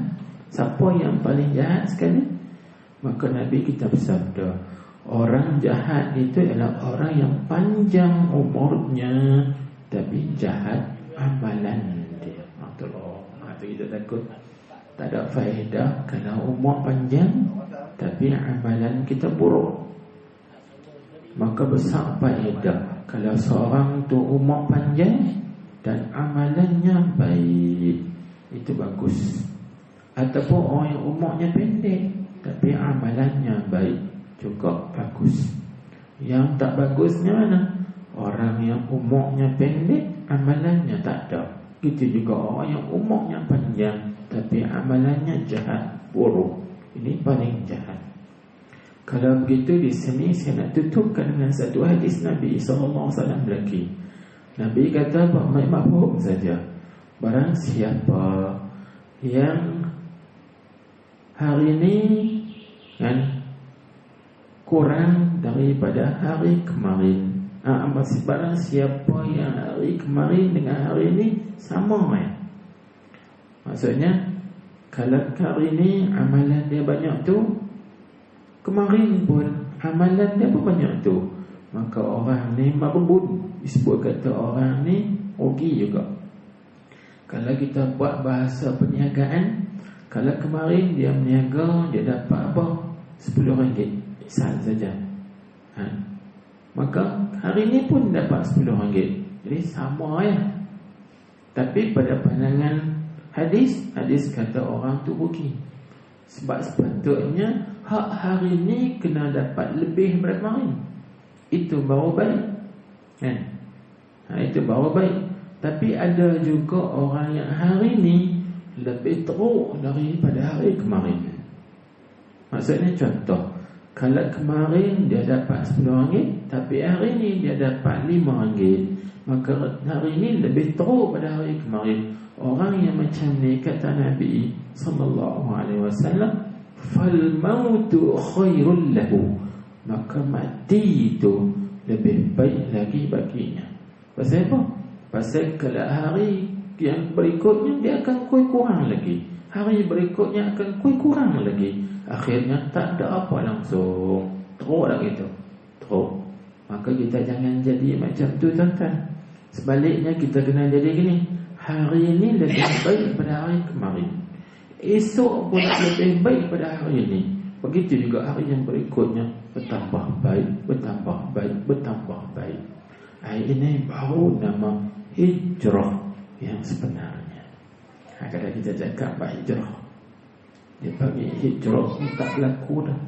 Siapa yang paling jahat sekali? Maka Nabi kita bersabda, orang jahat itu adalah orang yang panjang umurnya tapi jahat amalan dia. Itu kita takut tak ada faedah kalau umur panjang tapi amalan kita buruk. Maka besar faedah kalau seorang tu umur panjang dan amalannya baik, itu bagus. Ataupun orang yang umurnya pendek tapi amalannya baik, juga bagus. Yang tak bagusnya mana? Orang yang umurnya pendek, amalannya tak ada. Itu juga orang yang umurnya panjang tapi amalannya jahat, buruk. Ini paling jahat. Kalau begitu di sini saya nak tutupkan dengan satu hadis Nabi SAW lagi. Nabi kata mafhum saja. Barang siapa yang hari ini kurang daripada hari kemarin, barang siapa yang hari kemarin dengan hari ini sama maksudnya, kalau hari ini amalan dia banyak tu, kemarin pun amalan dia pun banyak tu, maka orang ni marbun. Disebut kata orang ni rugi juga. Kalau kita buat bahasa perniagaan, kalau kemarin dia berniaga, dia dapat apa? RM10, misal saja. Maka hari ini pun dapat RM10. Jadi sama ya. Tapi pada pandangan hadis kata orang tu rugi. Sebab sepatutnya hak hari ini kena dapat lebih daripada kemarin. Itu baru baik. Itu baru baik. Tapi ada juga orang yang hari ini lebih teruk daripada hari kemarin. Maksudnya contoh, kalau kemarin dia dapat RM10, tapi hari ini dia dapat RM5, maka hari ini lebih teruk pada hari kemarin. Orang yang macam ni kata Nabi SAW, fal mautu khairul lahu, maka mati itu lebih baik lagi baginya. Pasal apa? Pasal kalau hari yang berikutnya dia akan kurang lagi, hari berikutnya akan kurang lagi, akhirnya tak ada apa langsung. Teruk lah gitu, teruk. Maka kita jangan jadi macam tu tuan-tuan. Sebaliknya kita kena jadi gini, hari ini lebih baik pada hari kemarin, esok pun lebih baik pada hari ini. Begitu juga hari yang berikutnya, bertambah baik, bertambah baik, bertambah baik. Ini baru nama hijrah yang sebenarnya. Kadang kita cakap apa hijrah, dia bagi hijrah tak berlaku dah.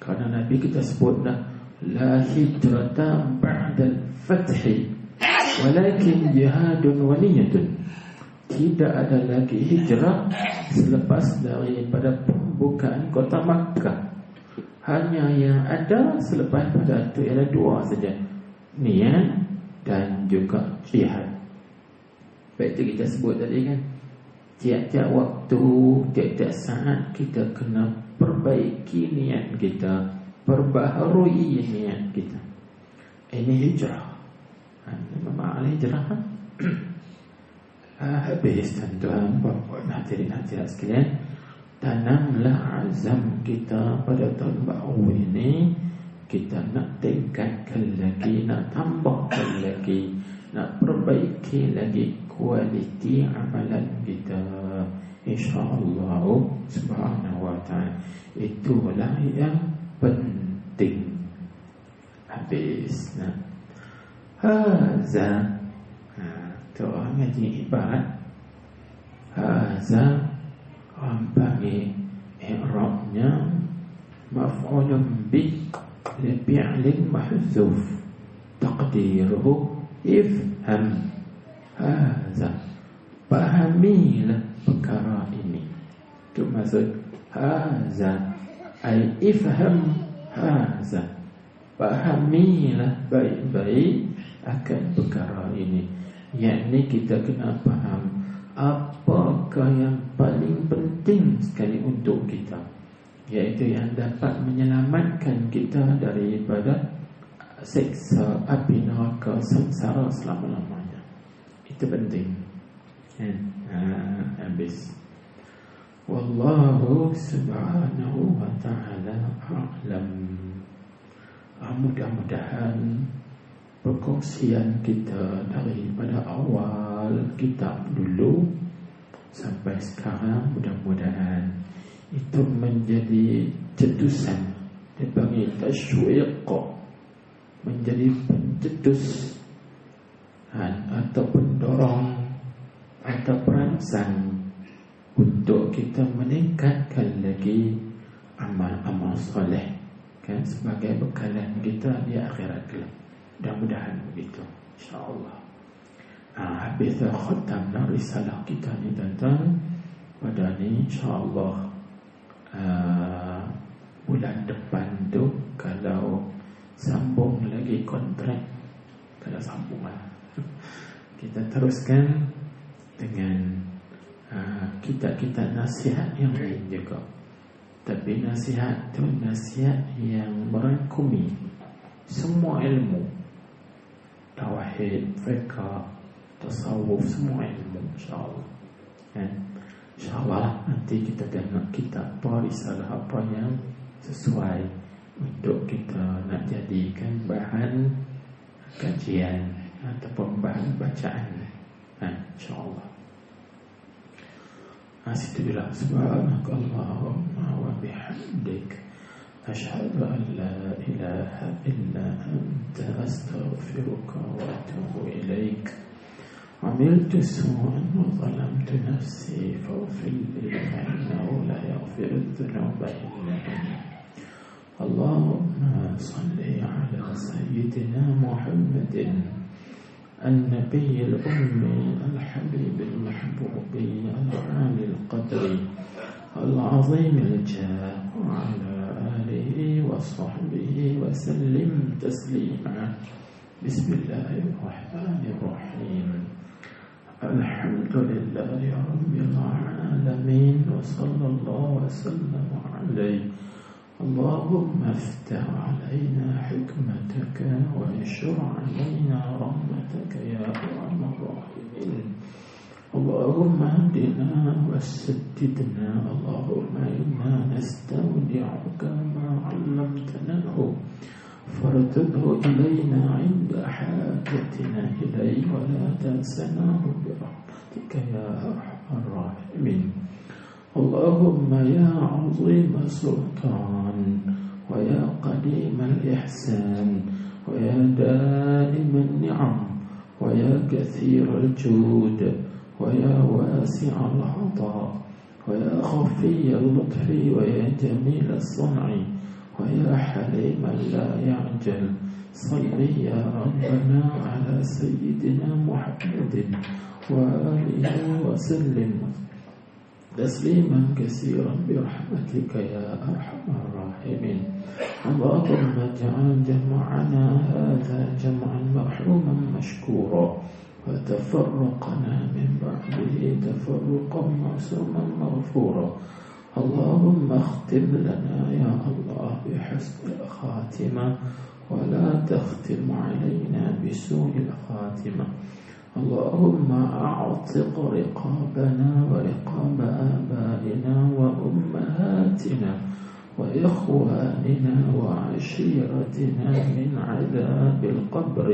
Kerana Nabi kita sebut dah, la hijrata ba'dal fathi walakin jihadun wa niyatun. Tidak ada lagi hijrah selepas daripada pembukaan kota Makkah. Hanya yang ada selepas pada itu ialah dua saja, niat dan juga jihad. Baik itu kita sebut tadi kan, tiap-tiap waktu, tiap-tiap saat kita kena perbaiki niat kita, perbaharui niat kita. Ini hijrah. Memang hijrah kan? Habis tuan-tuan, puan-puan, hadirin-hadirat sekalian, tanamlah azam kita pada tahun baru ini. Kita nak tingkatkan lagi, nak tambahkan lagi, nak perbaiki lagi kualiti amalan kita, insya-Allah subhanahu wa ta'ala. Itulah yang penting. Habis nah. Haza tu orang ngaji ibarat. Haza orang panggil i'rabnya maf'ulun bi li fi'lin mahzuf taqdiruhu ifham. Haza, pahamilah perkara ini. Itu maksud haza, ay ifham haza, pahamilah baik-baik akan perkara ini. Yakni kita kena faham apakah yang paling penting sekali untuk kita, iaitu yang dapat menyelamatkan kita daripada seksa api neraka sengsara selama-lamanya. Itu penting. Habis. Wallahu subhanahu wa ta'ala a'lam. Mudah-mudahan perkongsian kita daripada awal kitab dulu sampai sekarang, mudah-mudahan itu menjadi cetusan, dipanggil tasywiq, menjadi pencetus atau pendorong atau perangsang untuk kita meningkatkan lagi amal-amal soleh kan, sebagai bekalan kita di akhirat kelak. Mudah-mudahan begitu, insya-Allah. Habis dah khatamna risalah kita ni tuan-tuan. Pada ni insya-Allah bulan depan tu kalau sambung lagi kontrak, kalau sambung kita teruskan dengan kita nasihat yang lain juga. Tapi nasihat tu nasihat yang merangkumi semua ilmu, tauhid, fiqh, tasawuf, semua ilmu, insya-Allah. InsyaAllah nanti kita tengok kitab apa, risalah apa yang sesuai untuk kita nak jadikan bahan kajian ataupun bahan bacaan, insyaAllah. Astagfirullah, subhanakallahumma wa bihamdik, asyhadu an la ilaha illa anta, astaghfiruka wa atubu ilaik. عملت سوءا وظلمت نفسي فاغفر لي فإنه لا يغفر الذنوب إلا أنت. اللهم صل على سيدنا محمد النبي الأمي الحبيب المحبوب العالي القدر العظيم الجاه وعلى آله وصحبه وسلم تسليما. بسم الله الرحمن الرحيم. الحمد لله رب العالمين وصلى الله وسلم عليه اللهم افتح علينا حكمتك وانشر علينا رحمتك يا أرحم الراحمين. اللهم اهدنا وسددنا. اللهم إنا نستودعك ما علمتناه فارده إلينا عند حاجتنا إليه ولا تنسناه برحمتك يا أرحم الراحمين. اللهم يا عظيم السلطان ويا قديم الإحسان ويا دائم النعم ويا كثير الجود ويا واسع العطاء ويا خفي اللطف ويا جميل الصنع ويا حليما لا يعجل صل يا ربنا على سيدنا محمد وآله وسلم تسليما كثيرا برحمتك يا أرحم الراحمين. اللهم اجعل جمعنا هذا جمعا مرحوما مشكورا وتفرقنا من بعده تفرقا معصوما مغفورا. اللهم اختم لنا يا الله بحسن الخاتمة ولا تختم علينا بسوء الخاتمة. اللهم أعتق رقابنا ورقاب آبائنا وأمهاتنا وإخواننا وعشيرتنا من عذاب القبر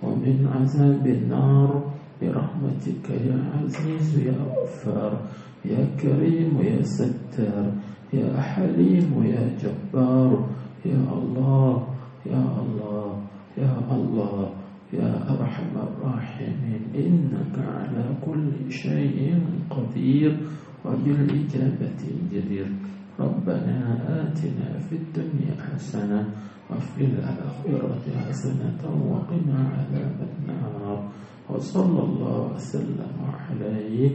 ومن عذاب النار برحمتك يا عزيز يا غفار يا كريم يا ستار يا حليم يا جبار يا الله يا الله يا الله يا أرحم الراحمين. إنك على كل شيء قدير وبالإجابة جدير. ربنا آتنا في الدنيا حسنة وفي الآخرة حسنة وقنا عذاب النار. وصلى الله وسلم عليه.